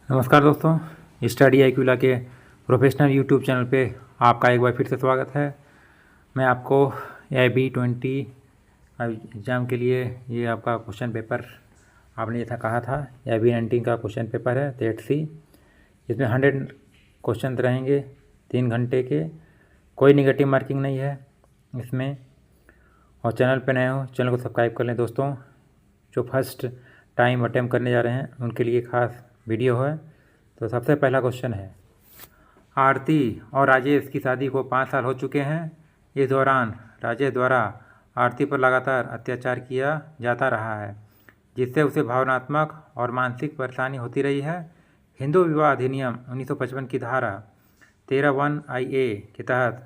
नमस्कार दोस्तों, स्टडी आईक्यूला के प्रोफेशनल यूट्यूब चैनल पे आपका एक बार फिर से स्वागत है। मैं आपको AB20 एग्ज़ाम के लिए ये आपका क्वेश्चन पेपर आपने जैसा कहा था AB19 का क्वेश्चन पेपर है सेट सी। इसमें 100 क्वेश्चन रहेंगे 3 घंटे के। कोई निगेटिव मार्किंग नहीं है इसमें। और चैनल पे नए हो चैनल को सब्सक्राइब कर लें दोस्तों। जो फर्स्ट टाइम अटेम्प्ट करने जा रहे हैं उनके लिए खास वीडियो है। तो सबसे पहला क्वेश्चन है, आरती और राजेश की शादी को 5 साल हो चुके हैं। इस दौरान राजेश द्वारा आरती पर लगातार अत्याचार किया जाता रहा है, जिससे उसे भावनात्मक और मानसिक परेशानी होती रही है। हिंदू विवाह अधिनियम 1955 की धारा 13(1) IA के तहत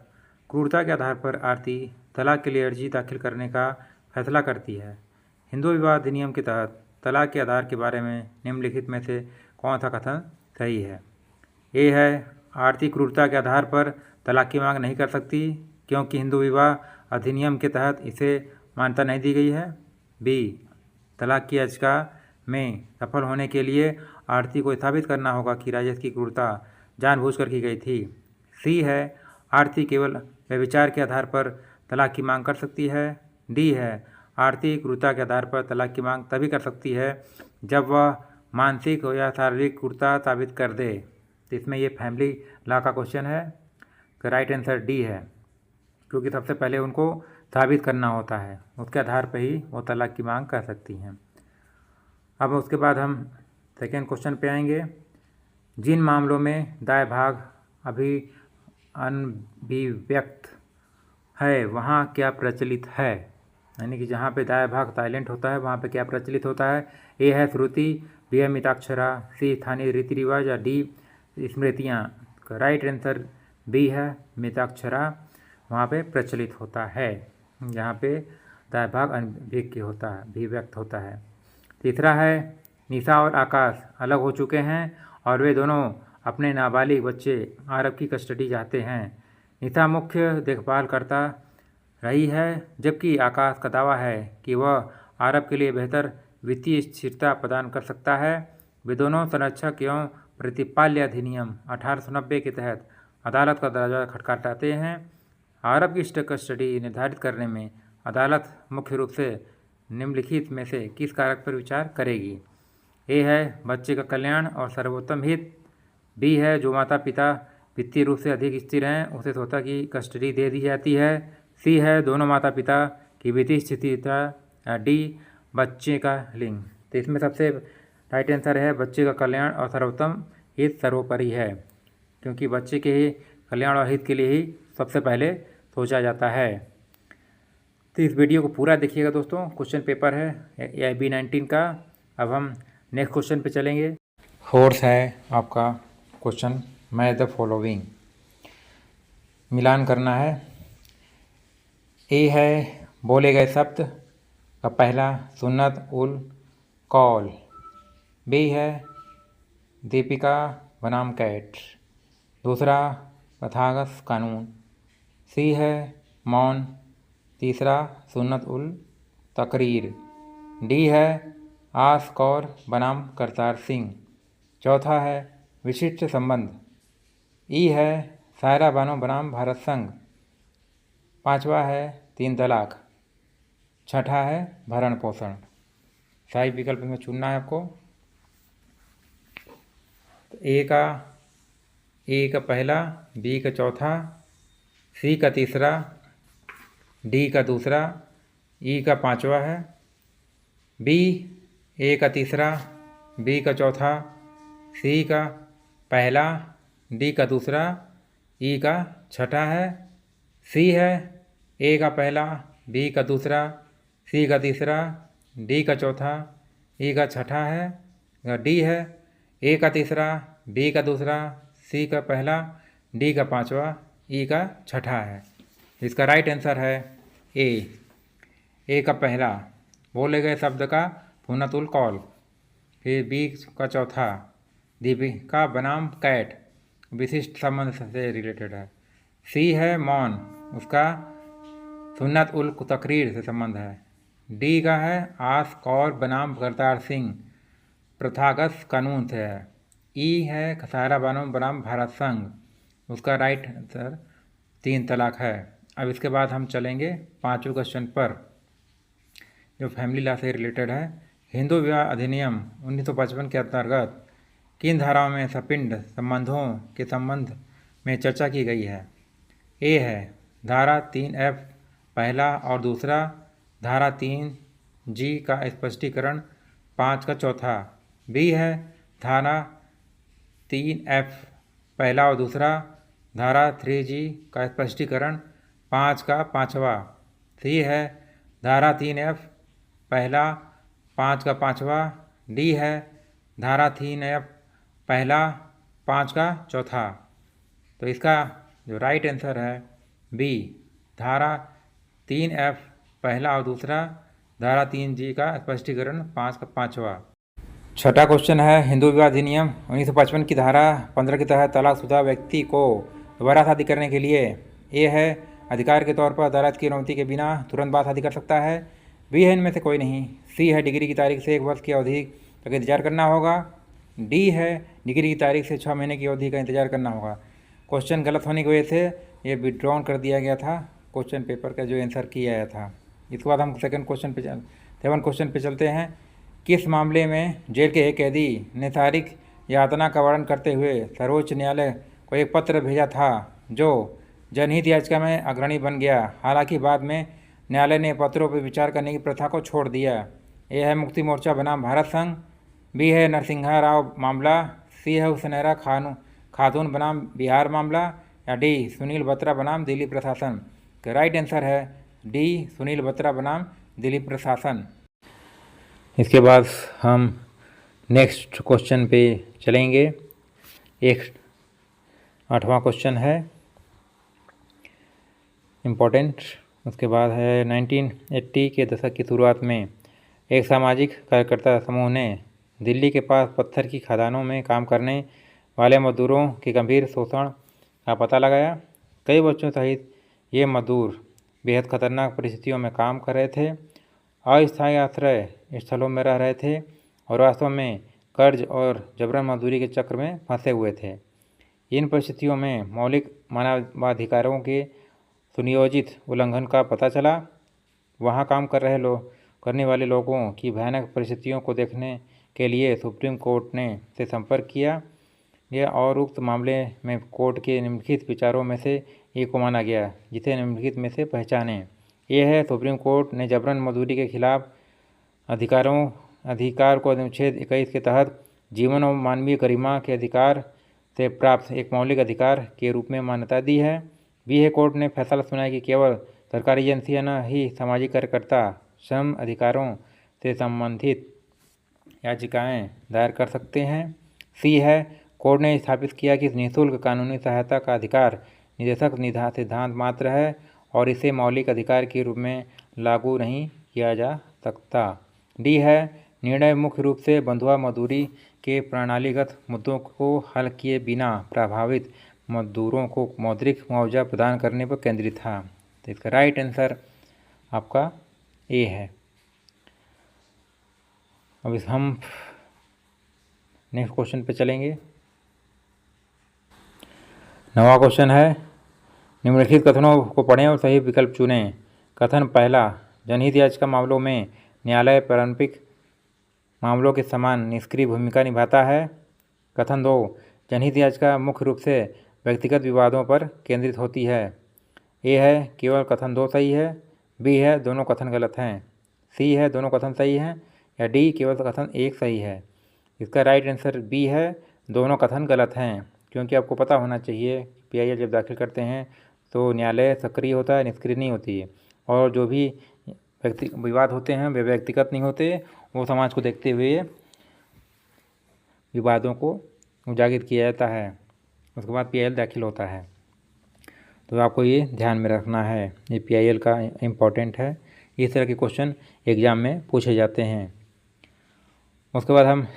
क्रूरता के आधार पर आरती तलाक के लिए अर्जी दाखिल करने का फैसला करती है। हिंदू विवाह अधिनियम के तहत तलाक के आधार के बारे में निम्नलिखित में से कौन सा कथन सही है? ए है, आरती क्रूरता के आधार पर तलाक की मांग नहीं कर सकती क्योंकि हिंदू विवाह अधिनियम के तहत इसे मान्यता नहीं दी गई है। बी, तलाक की याचिका में सफल होने के लिए आरती को साबित करना होगा कि राजेश की क्रूरता जानबूझकर की गई थी। सी है, आरती केवल व्यभिचार के आधार पर तलाक की मांग कर सकती है। डी है, आरती क्रूरता के आधार पर तलाक की मांग तभी कर सकती है जब वह मानसिक या शारीरिक क्रूरता साबित कर दे। तो इसमें ये फैमिली लॉ का क्वेश्चन है। तो राइट आंसर डी है, क्योंकि सबसे पहले उनको साबित करना होता है, उसके आधार पर ही वो तलाक की मांग कर सकती हैं। अब उसके बाद हम सेकेंड क्वेश्चन पे आएंगे। जिन मामलों में दाएं भाग अभी अनभिव्यक्त है वहाँ क्या प्रचलित है? यानी कि जहाँ पे दाएं भाग साइलेंट होता है वहाँ पे क्या प्रचलित होता है? ए है श्रुति, बी है मिताक्षरा, सी स्थानीय रीति रिवाज या डी स्मृतियाँ। राइट आंसर बी है मिताक्षरा वहाँ पे प्रचलित होता है, जहाँ पे दाएं भाग अभिव्यक्त होता है। तीसरा है, निशा और आकाश अलग हो चुके हैं और वे दोनों अपने नाबालिग बच्चे आरव की कस्टडी चाहते हैं। निशा मुख्य देखभाल करता रही है जबकि आकाश का दावा है कि वह आरव के लिए बेहतर वित्तीय स्थिरता प्रदान कर सकता है। वे दोनों संरक्षक एवं प्रतिपाल्य अधिनियम 1890 के तहत अदालत का दरवाजा खटखटाते हैं। आरव की कस्टडी निर्धारित करने में अदालत मुख्य रूप से निम्नलिखित में से किस कारक पर विचार करेगी? ए है बच्चे का कल्याण और सर्वोत्तम हित, बी है जो माता पिता वित्तीय रूप से अधिक स्थिर हैं उसे स्वतः की कस्टडी दे दी जाती है, सी है दोनों माता पिता की वित्तीय स्थिति, डी बच्चे का लिंग। तो इसमें सबसे राइट आंसर है बच्चे का कल्याण और सर्वोत्तम हित सर्वोपरि है, क्योंकि बच्चे के ही कल्याण और हित के लिए ही सबसे पहले सोचा जाता है। तो इस वीडियो को पूरा देखिएगा दोस्तों। क्वेश्चन पेपर है AB19 का। अब हम नेक्स्ट क्वेश्चन पे चलेंगे। फोर्थ है आपका क्वेश्चन, मैच द फॉलोइंग, मिलान करना है। ए है बोले गए शब्द का पहला सुन्नत उल कौल, बी है दीपिका बनाम कैट, दूसरा प्रथागत कानून, सी है मौन, तीसरा सुन्नत उल तकरीर, डी है आस कौर बनाम करतार सिंह, चौथा है विशिष्ट संबंध, ई है सायरा बानो बनाम भारत संघ, पांचवा है 3 तलाक, छठा है भरण पोषण। सही विकल्प में चुनना है आपको। तो ए का पहला, बी का चौथा, सी का तीसरा, डी का दूसरा, ई का पांचवा है, बी ए का तीसरा, बी का चौथा, सी का पहला, डी का दूसरा, ई का छठा है, सी है ए का पहला, बी का दूसरा, सी का तीसरा, डी का चौथा, ई का छठा है, डी है ए का तीसरा, बी का दूसरा, सी का पहला, डी का पांचवा, ई का छठा है। इसका राइट आंसर है ए का पहला बोले गए शब्द का सुन्नतुल कौल, फिर बी का चौथा दीपिका बनाम कैट विशिष्ट संबंध से रिलेटेड है, सी है मौन उसका सुन्नत उल तकरीर से संबंध है, डी का है आस कौर बनाम करतार सिंह प्रथागत कानून से है, ई है खसारा बनाम भारत संघ, उसका राइट आंसर 3 तलाक है। अब इसके बाद हम चलेंगे 5वें क्वेश्चन पर, जो फैमिली लॉ से रिलेटेड है। हिंदू विवाह अधिनियम 1955 के अंतर्गत किन धाराओं में सपिंड संबंधों के संबंध में चर्चा की गई है? ए है धारा 3F पहला और दूसरा, धारा 3G का स्पष्टीकरण 5 का चौथा। बी है धारा 3F पहला और दूसरा, धारा 3G का स्पष्टीकरण 5 का पाँचवा। सी है धारा 3F पहला 5 का पाँचवा। डी है धारा 3F पहला 5 का चौथा। तो इसका जो राइट आंसर है बी, धारा 3F पहला और दूसरा, धारा 3G का स्पष्टीकरण 5 का पाँचवा। छठा क्वेश्चन है, हिंदू विवाह अधिनियम 1955 की धारा 15 के तहत तलाकशुदा व्यक्ति को दोबारा शादी करने के लिए ए है अधिकार के तौर पर अदालत की अनुमति के बिना तुरंत बाद शादी कर सकता है। बी है इनमें से कोई नहीं। सी है डिग्री की तारीख से 1 वर्ष की अवधि तक इंतजार करना होगा। डी है डिग्री की तारीख से 6 महीने की अवधि का इंतजार करना होगा। क्वेश्चन गलत होने की वजह से ये विड्रॉन कर दिया गया था क्वेश्चन पेपर का जो आंसर किया गया था। इसके बाद हम सेवन क्वेश्चन पे चलते हैं। किस मामले में जेल के एक कैदी ने शारीरिक यातना का वर्णन करते हुए सर्वोच्च न्यायालय को एक पत्र भेजा था जो जनहित याचिका में अग्रणी बन गया? हालांकि बाद में न्यायालय ने पत्रों पर विचार करने की प्रथा को छोड़ दिया। ए है मुक्ति मोर्चा बनाम भारत संघ। बी है नरसिंहा राव मामला। सी है हुसैनरा खातून बनाम बिहार मामला। या डी सुनील बत्रा बनाम दिल्ली प्रशासन। का राइट आंसर है डी सुनील बत्रा बनाम दिल्ली प्रशासन। इसके बाद हम नेक्स्ट क्वेश्चन पे चलेंगे। एक 8वां क्वेश्चन है इम्पोर्टेंट। उसके बाद है 1980 के दशक की शुरुआत में एक सामाजिक कार्यकर्ता समूह ने दिल्ली के पास पत्थर की खदानों में काम करने वाले मजदूरों के गंभीर शोषण का पता लगाया। कई बच्चों सहित ये मजदूर बेहद खतरनाक परिस्थितियों में काम कर रहे थे, अस्थायी आश्रय स्थलों में रह रहे थे और वास्तव में कर्ज और जबरन मजदूरी के चक्र में फंसे हुए थे। इन परिस्थितियों में मौलिक मानवाधिकारों के सुनियोजित उल्लंघन का पता चला। वहाँ काम करने वाले लोगों की भयानक परिस्थितियों को देखने के लिए सुप्रीम कोर्ट ने से संपर्क किया गया और उक्त मामले में कोर्ट के निम्नलिखित विचारों में से एक को माना गया, जिसे निम्नलिखित में से पहचानें। यह है सुप्रीम कोर्ट ने जबरन मजदूरी के खिलाफ अधिकार को अनुच्छेद 21 के तहत जीवन और मानवीय गरिमा के अधिकार से प्राप्त एक मौलिक अधिकार के रूप में मान्यता दी है। बी है कोर्ट ने फैसला सुनाया कि केवल सरकारी एजेंसियां न ही सामाजिक कार्यकर्ता श्रम अधिकारों से संबंधित याचिकाएं दायर कर सकते हैं। सी है कोर्ट ने स्थापित किया कि निःशुल्क कानूनी सहायता का अधिकार निदेशक सिद्धांत मात्र है और इसे मौलिक अधिकार के रूप में लागू नहीं किया जा सकता। डी है निर्णय मुख्य रूप से बंधुआ मजदूरी के प्रणालीगत मुद्दों को हल किए बिना प्रभावित मजदूरों को मौद्रिक मुआवजा प्रदान करने पर केंद्रित था। तो इसका राइट आंसर आपका ए है। अब हम नेक्स्ट क्वेश्चन पे चलेंगे। 9वां क्वेश्चन है, निम्नलिखित कथनों को पढ़ें और सही विकल्प चुनें। कथन पहला, जनहित याचिका मामलों में न्यायालय पारंपरिक मामलों के समान निष्क्रिय भूमिका निभाता है। कथन 2, जनहित याचिका मुख्य रूप से व्यक्तिगत विवादों पर केंद्रित होती है। ए है केवल कथन 2 सही है। बी है दोनों कथन गलत हैं। सी है दोनों कथन सही हैं। या डी केवल कथन 1 सही है। इसका राइट आंसर बी है दोनों कथन गलत हैं, क्योंकि आपको पता होना चाहिए पीआईएल जब दाखिल करते हैं तो न्यायालय सक्रिय होता है, निष्क्रिय नहीं होती है। और जो भी विवाद होते हैं वे व्यक्तिगत नहीं होते, वो समाज को देखते हुए विवादों को उजागर किया जाता है, उसके बाद पीआईएल दाखिल होता है। तो आपको ये ध्यान में रखना है, ये पीआईएल का इम्पोर्टेंट है। इस तरह के क्वेश्चन एग्ज़ाम में पूछे जाते हैं। उसके बाद हम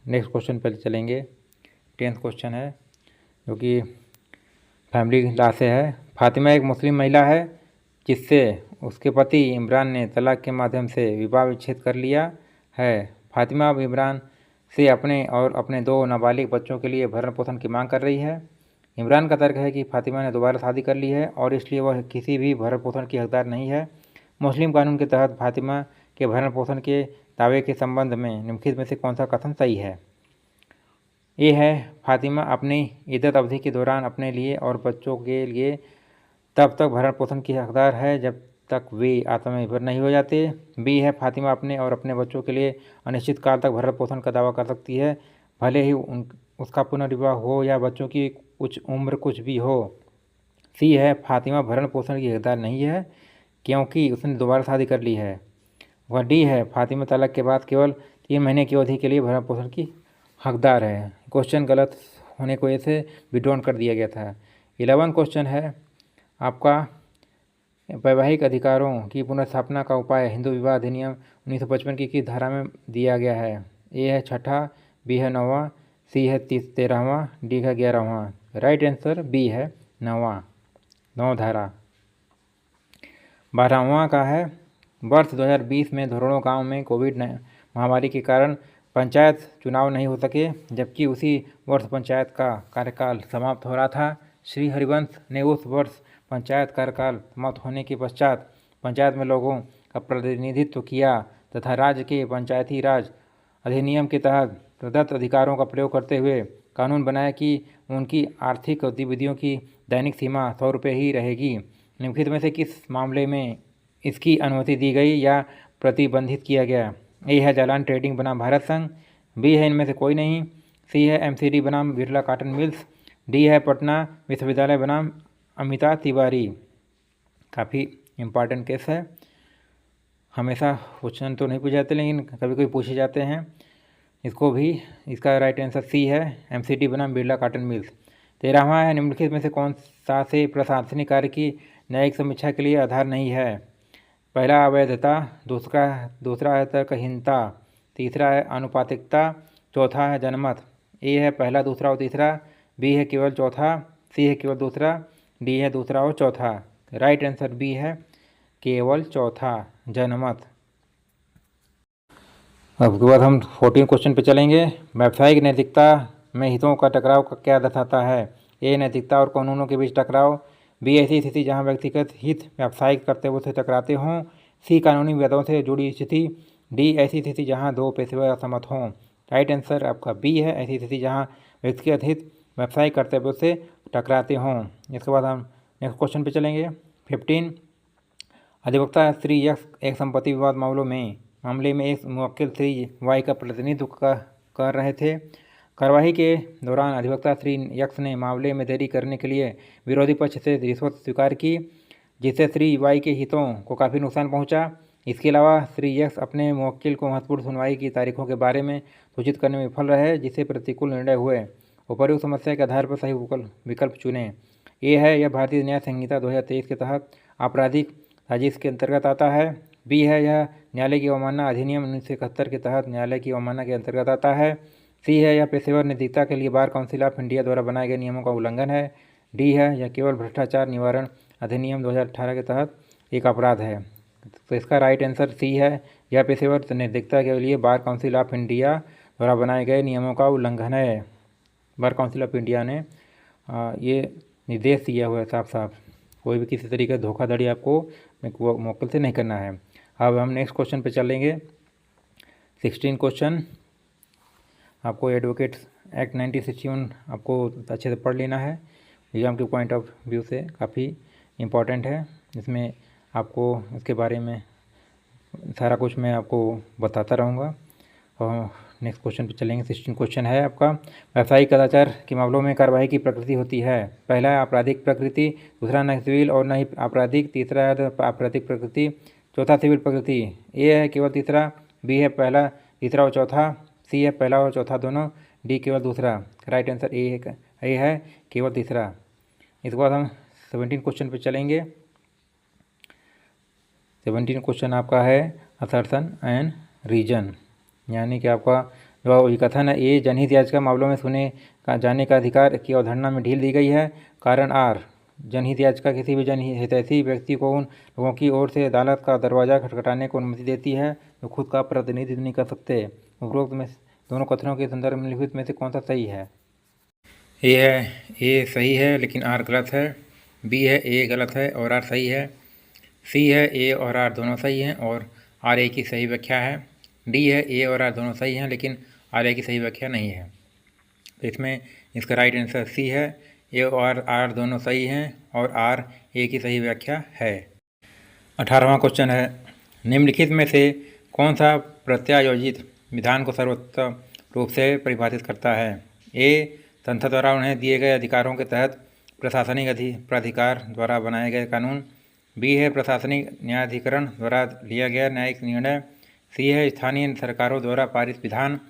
नेक्स्ट क्वेश्चन पर चलेंगे। 10th क्वेश्चन है जो कि फैमिली लॉ से है। फातिमा एक मुस्लिम महिला है जिससे उसके पति इमरान ने तलाक के माध्यम से विवाह विच्छेद कर लिया है। फातिमा अब इमरान से अपने और अपने 2 नाबालिग बच्चों के लिए भरण पोषण की मांग कर रही है। इमरान का तर्क है कि फातिमा ने दोबारा शादी कर ली है और इसलिए वह किसी भी भरण पोषण की हकदार नहीं है। मुस्लिम कानून के तहत फातिमा के भरण पोषण के दावे के संबंध में निम्नलिखित में से कौन सा कथन सही है? ये है, फातिमा अपनी इद्दत अवधि के दौरान अपने लिए और बच्चों के लिए तब तक भरण पोषण की हकदार है जब तक वे आत्मनिर्भर नहीं हो जाते। बी है, फातिमा अपने और अपने बच्चों के लिए अनिश्चित काल तक भरण पोषण का दावा कर सकती है, भले ही उसका पुनर्विवाह हो या बच्चों की कुछ उम्र कुछ भी हो। सी है, फातिमा भरण पोषण की हकदार नहीं है क्योंकि उसने दोबारा शादी कर ली है। वह डी है, फातिमा तलाक के बाद केवल 3 महीने की अवधि के लिए भरण पोषण की हकदार है। क्वेश्चन गलत होने की वजह से विड्रॉन कर दिया गया था। 11 क्वेश्चन है आपका, वैवाहिक अधिकारों की पुनर्स्थापना का उपाय हिंदू विवाह अधिनियम 1955 की किस धारा में दिया गया है? ए है 6वां, बी है 9वां, सी है 13वां, डी है 11वां। राइट आंसर बी है 9 धारा। 12वां का है, वर्ष 2020 में धोरणों गांव में कोविड महामारी के कारण पंचायत चुनाव नहीं हो सके, जबकि उसी वर्ष पंचायत का कार्यकाल समाप्त हो रहा था। श्री हरिवंश ने उस वर्ष पंचायत कार्यकाल समाप्त होने के पश्चात पंचायत में लोगों का प्रतिनिधित्व किया तथा राज्य के पंचायती राज अधिनियम के तहत प्रदत्त अधिकारों का प्रयोग करते हुए कानून बनाया कि उनकी आर्थिक गतिविधियों की दैनिक सीमा 100 रुपये ही रहेगी। निम्नलिखित में से किस मामले में इसकी अनुमति दी गई या प्रतिबंधित किया गया? ए है जालान ट्रेडिंग बनाम भारत संघ, बी है इनमें से कोई नहीं, सी है एमसीडी बनाम बिरला कॉटन मिल्स, डी है पटना विश्वविद्यालय बनाम अमिता तिवारी। काफ़ी इम्पॉर्टेंट केस है, हमेशा क्वेश्चन तो नहीं पूछे जाते लेकिन कभी कभी पूछे जाते हैं। इसको भी, इसका राइट आंसर सी है, एमसीडी बनाम बिरला कॉटन मिल्स। 13वां है, निम्नलिखित में से कौन सा से प्रशासनिक कार्य की न्यायिक समीक्षा के लिए आधार नहीं है? पहला अवैधता, दूसरा है तर्कहीनता, तीसरा है अनुपातिकता, चौथा है जनमत। ए है पहला, दूसरा और तीसरा, बी है केवल चौथा, सी है केवल दूसरा, डी है दूसरा और चौथा। राइट आंसर बी है केवल चौथा, जनमत। अब उसके बाद हम 14 क्वेश्चन पे चलेंगे। व्यावसायिक नैतिकता में हितों का टकराव का क्या दर्शाता है? ए नैतिकता और कानूनों के बीच टकराव, बी ऐसी स्थिति जहां व्यक्तिगत हित व्यावसायिक कर्तव्यों से टकराते हों, सी कानूनी विवादों से जुड़ी स्थिति, डी ऐसी स्थिति जहां 2 पेशेवर असहमत हों। राइट आंसर आपका बी है, ऐसी स्थिति जहां व्यक्तिगत हित व्यावसायिक कर्तव्यों से टकराते हों। इसके बाद हम नेक्स्ट क्वेश्चन पे चलेंगे। 15, अधिवक्ता श्री यक्स एक संपत्ति विवाद मामले में एक मुवक्किल श्री वाई का प्रतिनिधित्व कर रहे थे। कार्यवाही के दौरान अधिवक्ता श्री यक्स ने मामले में देरी करने के लिए विरोधी पक्ष से रिश्वत स्वीकार की, जिससे श्री वाई के हितों को काफ़ी नुकसान पहुंचा। इसके अलावा श्री यक्स अपने मुवक्किल को महत्वपूर्ण सुनवाई की तारीखों के बारे में सूचित करने में विफल रहे, जिससे प्रतिकूल निर्णय हुए। उपर्युक्त समस्या के आधार पर सही विकल्प चुनें। ये है, यह भारतीय न्याय संहिता 2023 के तहत आपराधिक साजिश के अंतर्गत आता है। बी है, यह न्यायालय की अवमानना अधिनियम 1971 के तहत न्यायालय की अवमानना के अंतर्गत आता है। सी है, यह पेशेवर नैतिकता के लिए बार काउंसिल ऑफ इंडिया द्वारा बनाए गए नियमों का उल्लंघन है। डी है, यह केवल भ्रष्टाचार निवारण अधिनियम 2018 के तहत एक अपराध है। तो इसका राइट आंसर सी है, यह पेशेवर नैतिकता के लिए बार काउंसिल ऑफ इंडिया द्वारा बनाए गए नियमों का उल्लंघन है। बार काउंसिल ऑफ इंडिया ने ये निर्देश दिया हुआ है साफ साफ, कोई भी किसी तरीके का धोखाधड़ी आपको मुवक्किल से नहीं करना है। अब हम नेक्स्ट क्वेश्चन पे चलेंगे। 16 क्वेश्चन, आपको एडवोकेट्स एक्ट 1961 आपको अच्छे से पढ़ लेना है। एग्जाम के पॉइंट ऑफ व्यू से काफ़ी इम्पॉर्टेंट है। इसमें आपको इसके बारे में सारा कुछ मैं आपको बताता रहूँगा। और नेक्स्ट क्वेश्चन पे चलेंगे। 16 क्वेश्चन है आपका, व्यावसायिक कदाचार के मामलों में कार्रवाई की प्रकृति होती है। पहला है आपराधिक प्रकृति, दूसरा न सिविल और न ही आपराधिक, तीसरा है आपराधिक प्रकृति, चौथा सिविल प्रकृति। ए है केवल तीसरा, बी है पहला, तीसरा और चौथा, सी है पहला और चौथा दोनों, डी केवल दूसरा। राइट आंसर ए है केवल तीसरा। इसके बाद हम 17 क्वेश्चन पे चलेंगे। 17 क्वेश्चन आपका है असर्शन एंड रीजन, यानी कि आपका जो ये कथन है, ए जनहित याचिका मामलों में सुने जाने का अधिकार की अवधारणा में ढील दी गई है। कारण आर, जनहित याचिका किसी भी जनहितैषी व्यक्ति को उन लोगों की ओर से अदालत का दरवाज़ा खटखटाने को अनुमति देती है जो खुद का प्रतिनिधित्व नहीं कर सकते। उपरोक्त में दोनों कथनों के संदर्भ में निम्नलिखित में से कौन सा सही है? ए है, ए सही है लेकिन आर गलत है। बी है, ए गलत है और आर सही है। सी है, ए और आर दोनों सही हैं और आर ए की सही व्याख्या है। डी है, ए और आर दोनों सही हैं लेकिन आर ए की सही व्याख्या नहीं है। तो इसमें इसका राइट आंसर सी है, ए और आर दोनों सही हैं और आर ए की सही व्याख्या है। 18वां क्वेश्चन है, निम्नलिखित में से कौन सा प्रत्यायोजित विधान को सर्वोत्तम रूप से परिभाषित करता है? ए, संसद द्वारा उन्हें दिए गए अधिकारों के तहत प्रशासनिक प्राधिकार द्वारा बनाए गए कानून। बी है, प्रशासनिक न्यायाधिकरण द्वारा लिया गया न्यायिक निर्णय। सी है, स्थानीय सरकारों द्वारा पारित विधान।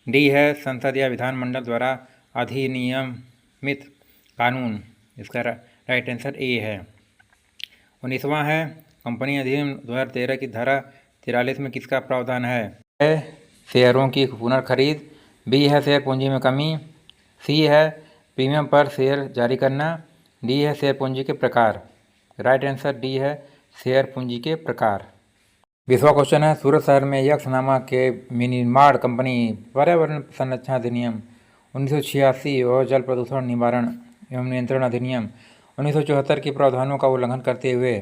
डी है, संसद या विधानमंडल द्वारा अधिनियमित कानून। इसका राइट आंसर ए है। 19वां है, कंपनी अधिनियम 2013 की धारा 43 में किसका प्रावधान है? ए, शेयरों की पुनर्खरीद। बी है, शेयर पूंजी में कमी। सी है, प्रीमियम पर शेयर जारी करना। डी है, शेयर पूंजी के प्रकार। राइट आंसर डी है, शेयर पूंजी के प्रकार। 20वां क्वेश्चन है, सूरत शहर में यक्स नामा के विनिर्माण कंपनी पर्यावरण संरक्षण अधिनियम 1986 और जल प्रदूषण निवारण एवं नियंत्रण अधिनियम 1974 के प्रावधानों का उल्लंघन करते हुए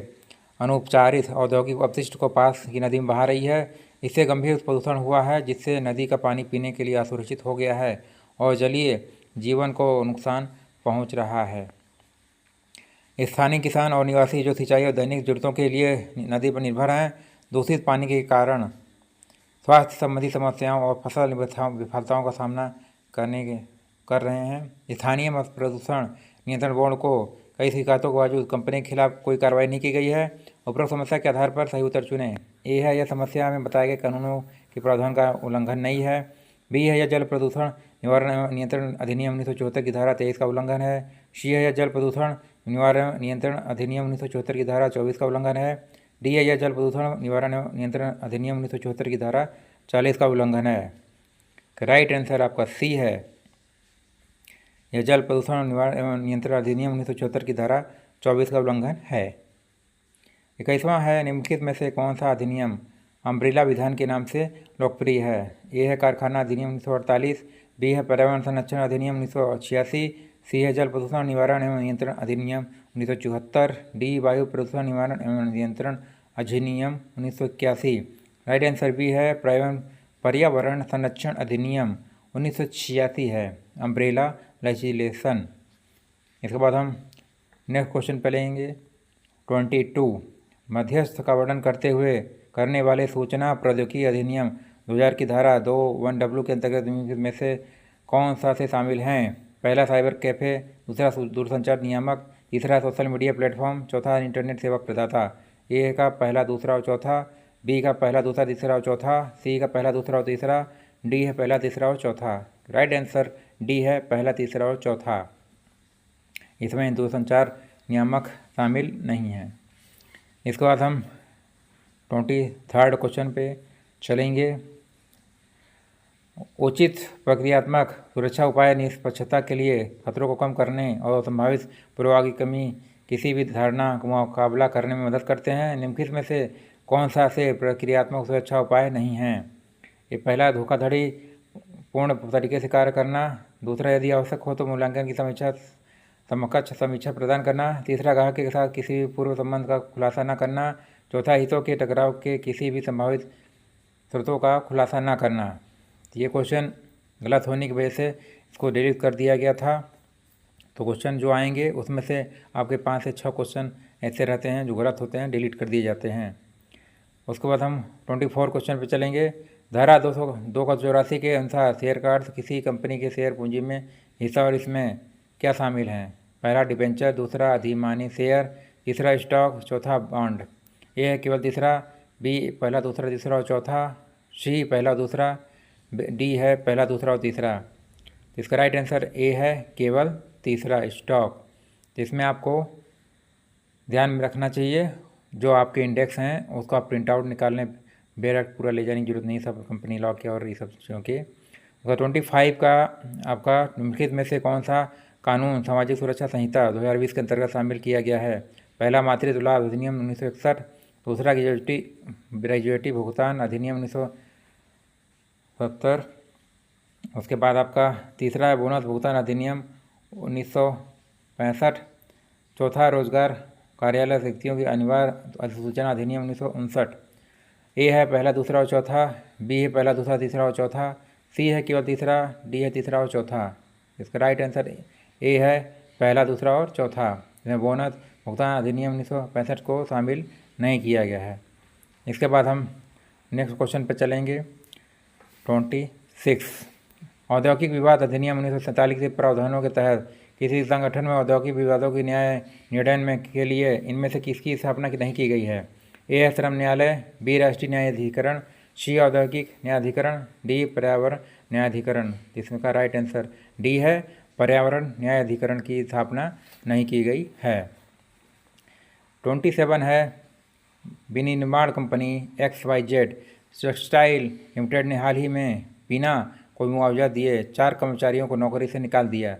अनुपचारित औद्योगिक अपशिष्ट को पास की नदी में बहा रही है। इससे गंभीर प्रदूषण हुआ है जिससे नदी का पानी पीने के लिए असुरक्षित हो गया है और जलीय जीवन को नुकसान पहुंच रहा है। स्थानीय किसान और निवासी जो सिंचाई और दैनिक जरूरतों के लिए नदी पर निर्भर हैं, दूषित पानी के कारण स्वास्थ्य संबंधी समस्याओं और फसल विफलताओं का सामना कर रहे हैं। स्थानीय प्रदूषण नियंत्रण बोर्ड को कई शिकायतों के बावजूद कंपनी के खिलाफ कोई कार्रवाई नहीं की गई है। उपरोक्त समस्या के आधार पर सही उत्तर चुनें। ए है, यह समस्या में बताए गए कानूनों के प्रावधान का उल्लंघन नहीं है। बी है, यह जल प्रदूषण निवारण एवं नियंत्रण अधिनियम 1974 की धारा 23 का उल्लंघन है। सी है, यह जल प्रदूषण निवारण नियंत्रण अधिनियम 1974 की धारा 24 का उल्लंघन है। डी है, यह जल प्रदूषण निवारण एवं नियंत्रण अधिनियम 1974 की धारा 40 का उल्लंघन है। राइट आंसर आपका सी है, यह जल प्रदूषण निवारण एवं नियंत्रण अधिनियम 1974 की धारा 24 का उल्लंघन है। 21वां है, निम्नलिखित में से कौन सा अधिनियम अम्ब्रेला विधान के नाम से लोकप्रिय है? ए है, कारखाना अधिनियम 1948। बी है, पर्यावरण संरक्षण अधिनियम 1986। सी है, जल प्रदूषण निवारण एवं नियंत्रण अधिनियम 1974। डी, वायु प्रदूषण निवारण एवं नियंत्रण अधिनियम 1981। राइट आंसर बी है, पर्यावरण संरक्षण अधिनियम 1986 है, अम्ब्रेला लेजिस्लेशन। इसके बाद हम नेक्स्ट क्वेश्चन पे लेंगे 22, मध्यस्थ का वर्णन करने वाले सूचना प्रौद्योगिकी अधिनियम 2000 की धारा 2(1)W के अंतर्गत में से कौन सा से शामिल हैं? पहला, साइबर कैफ़े। दूसरा, दूरसंचार नियामक। तीसरा, सोशल मीडिया प्लेटफॉर्म। चौथा, इंटरनेट सेवा प्रदाता। ए का पहला, दूसरा और चौथा। बी का पहला, दूसरा, तीसरा और चौथा। सी का पहला, दूसरा और तीसरा। डी है पहला, तीसरा और चौथा। राइट आंसर डी है, पहला, तीसरा और चौथा। इसमें दूरसंचार नियामक शामिल नहीं है। इसके बाद हम 23rd क्वेश्चन पे चलेंगे। उचित प्रक्रियात्मक सुरक्षा उपाय निष्पक्षता के लिए खतरों को कम करने और संभावित पूर्वाग्रह की कमी किसी भी धारणा का मुकाबला करने में मदद करते हैं। निम्नलिखित में से कौन सा से प्रक्रियात्मक सुरक्षा उपाय नहीं है? ये पहला, धोखाधड़ी पूर्ण तरीके से कार्य करना। दूसरा, यदि आवश्यक हो तो मूल्यांकन की समकक्ष समीक्षा प्रदान करना। तीसरा, ग्राहक के साथ किसी भी पूर्व संबंध का खुलासा न करना। चौथा, हितों के टकराव के किसी भी संभावित स्रोतों का खुलासा न करना। ये क्वेश्चन गलत होने की वजह से इसको डिलीट कर दिया गया था। तो क्वेश्चन जो आएंगे उसमें से आपके 5 से 6 क्वेश्चन ऐसे रहते हैं जो गलत होते हैं, डिलीट कर दिए जाते हैं। उसके बाद हम 24 क्वेश्चन पे चलेंगे। धारा 284 के अनुसार शेयर का अर्थ किसी कंपनी के शेयर पूंजी में हिस्सा और इसमें क्या शामिल हैं? पहला, डिबेंचर। दूसरा, अधिमानी शेयर। तीसरा, स्टॉक। चौथा, बॉन्ड। ए है केवल तीसरा। बी, पहला, दूसरा, तीसरा और चौथा। सी, पहला, दूसरा। डी है पहला, दूसरा और तीसरा। तो इसका राइट आंसर ए है, केवल तीसरा, स्टॉक। तो इसमें आपको ध्यान में रखना चाहिए जो आपके इंडेक्स हैं उसको आप प्रिंट आउट निकालने बेरट पूरा ले जाने की जरूरत नहीं, सब कंपनी लॉ के और ये सब चीज़ों के। 25 का आपका निम्नलिखित में से कौन सा कानून सामाजिक सुरक्षा संहिता 2020 के अंतर्गत शामिल किया गया है? पहला, मातृत्व लाभ अधिनियम 1961। दूसरा, ग्रेजुएटी भुगतान अधिनियम 1970। उसके बाद आपका तीसरा है बोनस भुगतान अधिनियम 1965। चौथा रोजगार कार्यालय रिक्तियों की अनिवार्य अधिसूचना अधिनियम 1959। ए है पहला दूसरा और चौथा, बी है पहला दूसरा तीसरा और चौथा, सी है केवल तीसरा, डी है तीसरा और चौथा। इसका राइट आंसर ए है पहला दूसरा और चौथा। इसमें बोनस भुगतान अधिनियम 1965 को शामिल नहीं किया गया है। इसके बाद हम नेक्स्ट क्वेश्चन पर चलेंगे। 26 औद्योगिक विवाद अधिनियम 1947 के प्रावधानों के तहत किसी संगठन में औद्योगिक विवादों की न्याय निर्णय में के लिए इनमें से किसकी स्थापना नहीं की गई है? ए है श्रम न्यायालय, बी राष्ट्रीय न्यायाधिकरण, सी औद्योगिक न्यायाधिकरण, डी पर्यावरण न्यायाधिकरण। इसमें का राइट आंसर डी है, पर्यावरण न्यायाधिकरण की स्थापना नहीं की गई है। 27 है विनिर्माण कंपनी XYZ टेक्सटाइल लिमिटेड ने हाल ही में बिना कोई मुआवजा दिए 4 कर्मचारियों को नौकरी से निकाल दिया।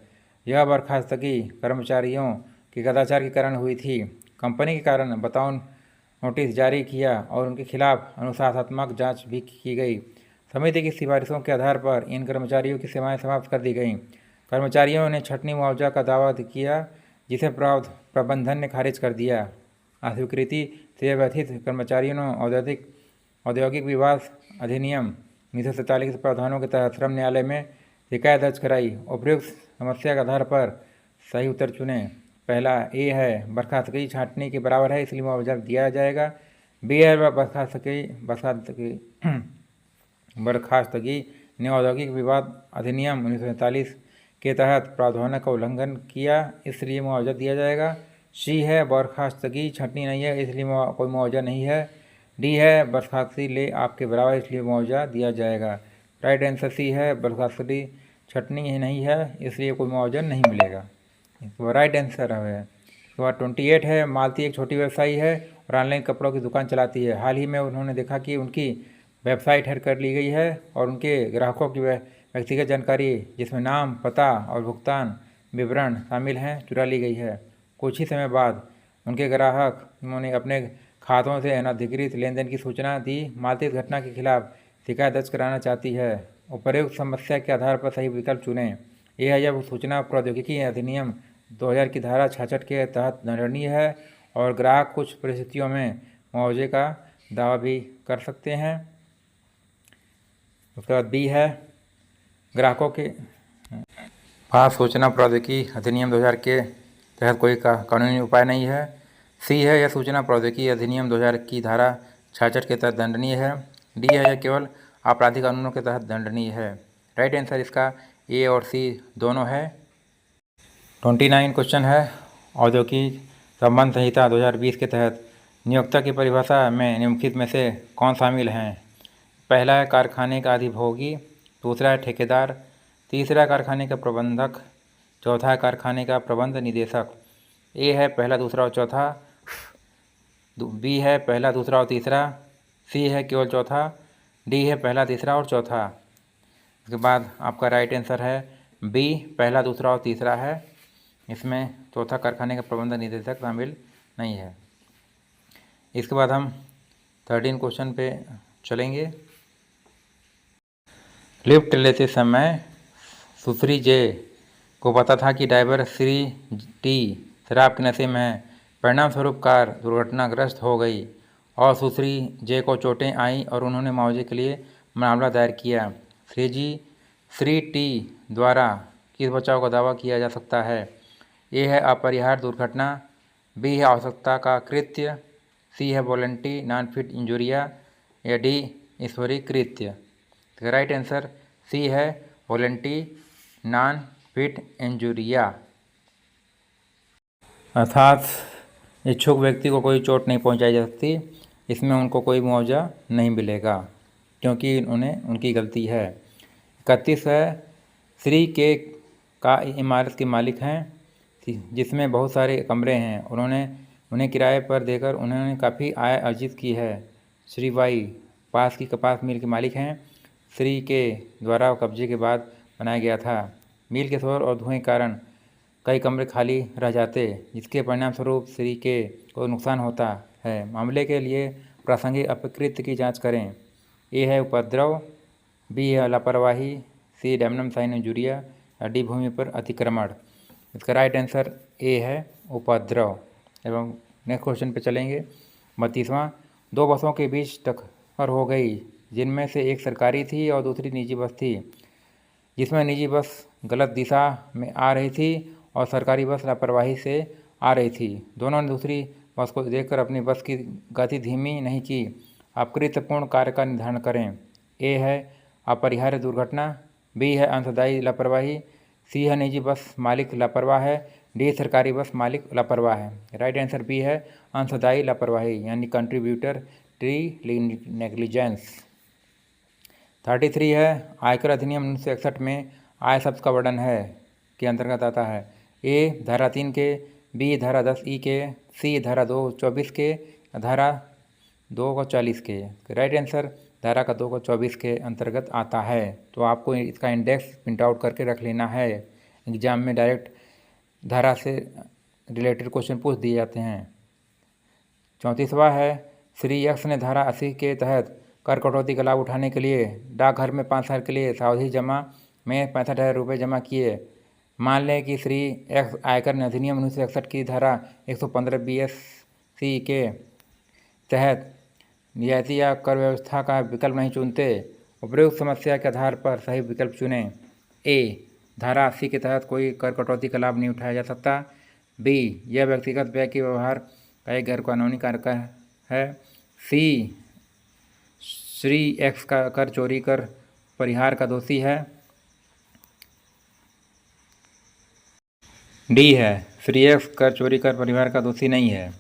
यह बर्खास्तगी कर्मचारियों के कदाचार के कारण हुई थी। कंपनी के कारण बताओ नोटिस जारी किया और उनके खिलाफ अनुशासनात्मक जांच भी की गई। समिति की सिफारिशों के आधार पर इन कर्मचारियों की सेवाएं समाप्त कर दी गईं। कर्मचारियों ने छंटनी मुआवजा का दावा किया, जिसे प्रबंधन ने खारिज कर दिया। अस्वीकृति से व्यथित कर्मचारियों ने औद्योगिक विवाद अधिनियम 1947 के प्रावधानों के तहत श्रम न्यायालय में शिकायत दर्ज कराई। उपयुक्त समस्या के आधार पर सही उत्तर चुने। पहला ए है बर्खास्तगी छांटनी के बराबर है, इसलिए मुआवजा दिया जाएगा। बी है बर्खास्तगी ने औद्योगिक विवाद अधिनियम 1947 के तहत प्रावधानों का उल्लंघन किया, इसलिए मुआवजा दिया जाएगा। सी है बर्खास्तगी छंटनी नहीं है, इसलिए कोई मुआवजा नहीं है। डी है बर्खास्तगी ले आपके बराबर, इसलिए मुआवजा दिया जाएगा। राइट आंसर सी है बर्खास्तगी छंटनी नहीं है, इसलिए कोई मुआवजा नहीं मिलेगा। तो राइट आंसर है। उसके बाद 28 है मालती एक छोटी व्यवसायी है और ऑनलाइन कपड़ों की दुकान चलाती है। हाल ही में उन्होंने देखा कि उनकी वेबसाइट हैक कर ली गई है और उनके ग्राहकों की व्यक्तिगत जानकारी, जिसमें नाम, पता और भुगतान विवरण शामिल हैं, चुरा ली गई है। कुछ ही समय बाद उनके ग्राहक उन्होंने अपने खातों से अनधिकृत लेनदेन की सूचना दी। मालती इस घटना के खिलाफ शिकायत दर्ज कराना चाहती है। उपर्युक्त समस्या के आधार पर सही विकल्प चुनें। यह है जब सूचना प्रौद्योगिकी अधिनियम 2000 की धारा 66 के तहत दंडनीय है और ग्राहक कुछ परिस्थितियों में मुआवजे का दावा भी कर सकते हैं। उसके बाद बी है ग्राहकों के पास सूचना प्रौद्योगिकी अधिनियम 2000 के तहत कोई कानूनी उपाय नहीं है। सी है यह सूचना प्रौद्योगिकी अधिनियम 2000 की धारा 66 के तहत दंडनीय है। डी है यह केवल आपराधिक कानूनों के तहत दंडनीय है। राइट आंसर इसका ए और सी दोनों है। 29 क्वेश्चन है औद्योगिक संबंध संहिता 2020 के तहत नियोक्ता की परिभाषा में निम्नलिखित में से कौन शामिल हैं? पहला है कारखाने का अधिभोगी, दूसरा है ठेकेदार, तीसरा कारखाने का प्रबंधक, चौथा है कारखाने का प्रबंध निदेशक। ए है पहला दूसरा और चौथा, बी है पहला दूसरा और तीसरा, सी है केवल चौथा, डी है पहला तीसरा और चौथा। उसके बाद आपका राइट आंसर है बी पहला दूसरा और तीसरा है। इसमें चौथा कारखाने का प्रबंध निदेशक शामिल नहीं है। इसके बाद हम 13 क्वेश्चन पे चलेंगे। लिफ्ट लेते समय सुश्री जे को पता था कि ड्राइवर श्री टी शराब के नशे में है। परिणामस्वरूप कार दुर्घटनाग्रस्त हो गई और सुश्री जे को चोटें आईं और उन्होंने मुआवजे के लिए मामला दायर किया। श्री टी द्वारा किस बचाव का दावा किया जा सकता है? ए है अपरिहार्य दुर्घटना, बी है आवश्यकता का कृत्य, सी है वॉलंटी नॉन फिट इंजुरिया या डी ईश्वरीय कृत्य। राइट आंसर सी है वॉलंटी नॉन फिट इंजुरिया, अर्थात इच्छुक व्यक्ति को कोई चोट नहीं पहुंचाई जा सकती। इसमें उनको कोई मुआवजा नहीं मिलेगा क्योंकि उनकी गलती है। 31 है श्री के का इमारत के मालिक हैं जिसमें बहुत सारे कमरे हैं। उन्हें किराए पर देकर उन्होंने काफ़ी आय अर्जित की है। श्री वाई पास की कपास मिल के मालिक हैं। श्री के द्वारा कब्जे के बाद बनाया गया था। मिल के शोर और धुएं के कारण कई कमरे खाली रह जाते, जिसके परिणामस्वरूप श्री के को नुकसान होता है। मामले के लिए प्रासंगिक अपकृत्य की जांच करें। ए है उपद्रव, बी है लापरवाही, सी डैमनम साइन इंजुरिया, डी भूमि पर अतिक्रमण। इसका राइट आंसर ए है उपद्रव। एवं नेक्स्ट क्वेश्चन पे चलेंगे। 32वां, दो बसों के बीच टक्कर हो गई जिनमें से एक सरकारी थी और दूसरी निजी बस थी। जिसमें निजी बस गलत दिशा में आ रही थी और सरकारी बस लापरवाही से आ रही थी। दोनों ने दूसरी बस को देखकर अपनी बस की गति धीमी नहीं की। अपकृत्यपूर्ण कार्य का निर्धारण करें। ए है अपरिहार्य दुर्घटना, बी है अंशदायी लापरवाही, सी है निजी बस मालिक लापरवाह है, डी सरकारी बस मालिक लापरवाह है। राइट आंसर बी है अंशदायी लापरवाही यानी कंट्रीब्यूटरी नेग्लिजेंस। 33 है आयकर अधिनियम 1961 में आय शब्द का वर्णन है के अंतर्गत आता है। ए धारा 3 के, बी धारा 10 के, सी धारा 224 के, धारा 240 के। राइट आंसर धारा का 224 के अंतर्गत आता है। तो आपको इसका इंडेक्स प्रिंट आउट करके रख लेना है। एग्जाम में डायरेक्ट धारा से रिलेटेड क्वेश्चन पूछ दिए जाते हैं। 34वां है श्री यक्स ने धारा 80 के तहत कर कटौती का लाभ उठाने के लिए डाकघर में 5 साल के लिए सावधि जमा में 65,000 रुपये जमा किए। मान लें कि श्री एक्स आयकर अधिनियम 1961 की धारा 115 BSC के तहत रियायती या कर व्यवस्था का विकल्प नहीं चुनते। उपरोक्त समस्या के आधार पर सही विकल्प चुनें। ए धारा 80 के तहत कोई कर कटौती का लाभ नहीं उठाया जा सकता। बी यह व्यक्तिगत व्यय के व्यवहार का एक गैर कानूनी कार्य है। सी श्री एक्स का कर चोरी कर परिहार का दोषी है। डी है श्री एक्स कर चोरी कर परिहार का दोषी नहीं है।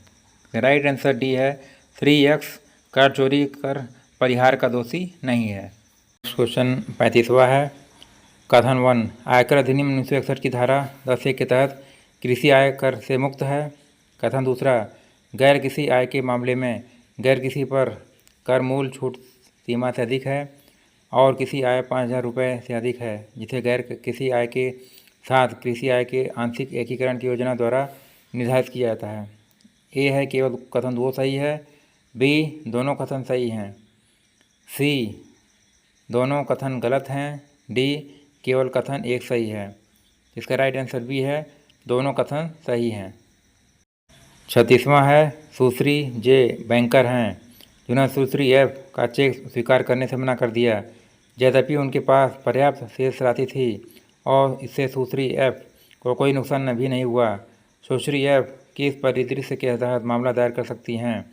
राइट आंसर डी है श्री एक्स कर चोरी कर परिहार का दोषी नहीं है। क्वेश्चन 35वां है कथन 1 आयकर अधिनियम 1961 की धारा 10 के तहत कृषि आय कर से मुक्त है। कथन दूसरा गैर किसी आय के मामले में गैर किसी पर कर मूल छूट सीमा से अधिक है और किसी आय 5,000 रुपये से अधिक है जिसे गैर किसी आय के साथ कृषि आय के आंशिक एकीकरण की योजना द्वारा निर्धारित किया जाता है। ए है केवल कथन 2 सही है, बी दोनों कथन सही हैं, सी दोनों कथन गलत हैं, डी केवल कथन 1 सही है। इसका राइट आंसर बी है दोनों कथन सही हैं। 36वां है सुश्री जे बैंकर हैं जिन्होंने सुश्री एफ का चेक स्वीकार करने से मना कर दिया यद्यपि उनके पास पर्याप्त शेष राशि थी और इससे सुश्री एफ को कोई नुकसान भी नहीं हुआ। सुश्री एफ किस परिदृश्य के तहत मामला दायर कर सकती हैं।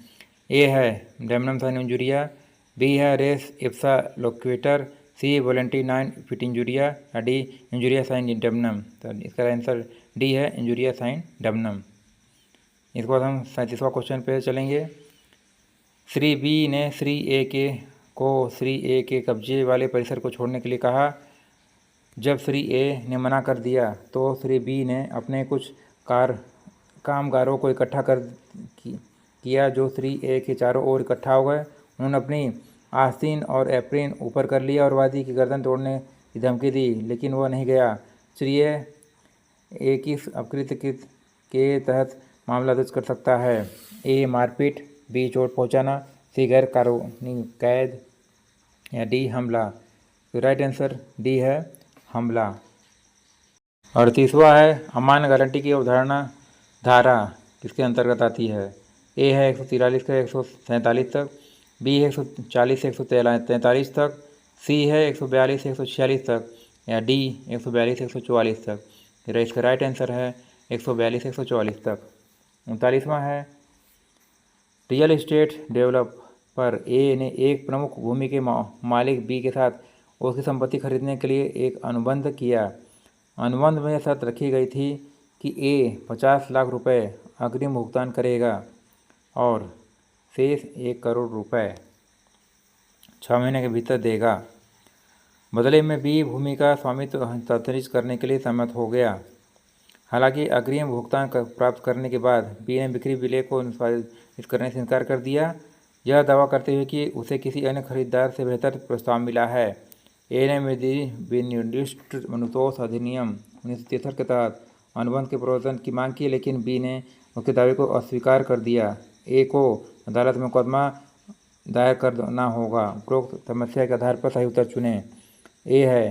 ए है डैमनम साइन इंजुरिया, बी है रेस इप्सा लोक्वेटर, सी वॉलेंटी 9 फिट इंजुरिया या डी इंजुरिया साइन डैमनम। तो इसका आंसर डी है इंजुरिया साइन डैमनम। इसके बाद हम 37वां क्वेश्चन पे चलेंगे। श्री बी ने श्री ए के कब्जे वाले परिसर को छोड़ने के लिए कहा। जब श्री ए ने मना कर दिया तो श्री बी ने अपने कुछ कामगारों को इकट्ठा किया जो श्री ए के चारों ओर इकट्ठा हो गए। उन्होंने अपनी आस्तीन और एप्रिन ऊपर कर लिया और वादी की गर्दन तोड़ने की धमकी दी लेकिन वह नहीं गया। श्री ए किस अपकृत्य के तहत मामला दर्ज कर सकता है। ए मारपीट, बी चोट पहुंचाना, सी गैर कानूनी कैद या डी हमला। तो राइट आंसर डी है हमला। 38वां है अमान्य गारंटी की अवधारणा धारा किसके अंतर्गत आती है। ए है 143 से 147 तक, बी है 140 से 143 तक, सी है 142 से 146 तक या डी 142 से 144 तक। इसका राइट आंसर है 142 से 144 तक। 39वां है रियल एस्टेट डेवलपर ए ने एक प्रमुख भूमि के मालिक बी के साथ उसकी संपत्ति खरीदने के लिए एक अनुबंध किया। अनुबंध में शर्त रखी गई थी कि ए 50 लाख रुपए अग्रिम भुगतान करेगा और शेष 1 करोड़ रुपए 6 महीने के भीतर देगा। बदले में बी भूमि का स्वामित्व हस्तांतरित करने के लिए सहमत हो गया। हालांकि अग्रिम भुगतान प्राप्त करने के बाद बी ने बिक्री विलय को निष्पादित करने से इनकार कर दिया, यह दावा करते हुए कि उसे किसी अन्य खरीदार से बेहतर प्रस्ताव मिला है। ए ने विनिर्दिष्ट अनुतोष अधिनियम 1973 के तहत अनुबंध के प्रवर्तन की मांग की लेकिन बी ने उसके दावे को अस्वीकार कर दिया। ए को अदालत में मुकदमा दायर करना होगा। उपरोक्त समस्या के आधार पर सही उत्तर चुनें। ए है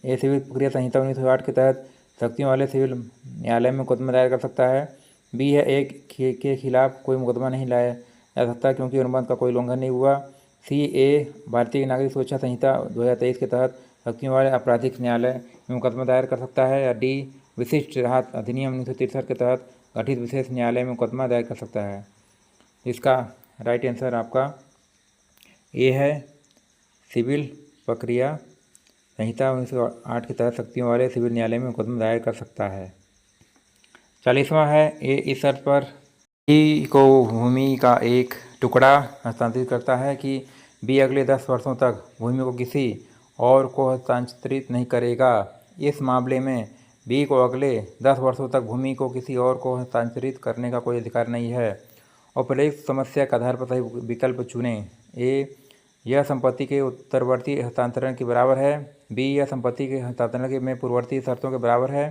ए सिविल प्रक्रिया संहिता 1908 के तहत शक्तियों वाले सिविल न्यायालय में मुकदमा दायर कर सकता है। बी है ए के खिलाफ कोई मुकदमा नहीं लाया जा सकता क्योंकि अनुबंध का कोई उल्लंघन नहीं हुआ। सी ए भारतीय नागरिक सुरक्षा संहिता 2023 के तहत शक्तियों वाले आपराधिक न्यायालय में मुकदमा दायर कर सकता है। या डी विशिष्ट राहत अधिनियम 1963 के तहत गठित विशेष न्यायालय में मुकदमा दायर कर सकता है। इसका राइट आंसर आपका ए है सिविल प्रक्रिया संहिता 1908 के तहत शक्तियों वाले सिविल न्यायालय में मुकदमा दायर कर सकता है। 40वां है ए इस शर्त पर बी को भूमि का एक टुकड़ा हस्तांतरित करता है कि बी अगले 10 वर्षों तक भूमि को किसी और को हस्तांतरित नहीं करेगा। इस मामले में बी को अगले 10 वर्षों तक भूमि को किसी और को हस्तांतरित करने का कोई अधिकार नहीं है। उपरोक्त समस्या के आधार पर सही विकल्प चुनें। ए यह संपत्ति के उत्तरवर्ती हस्तांतरण के बराबर है। बी यह संपत्ति के हस्तांतरण के में पूर्ववर्ती शर्तों के बराबर है।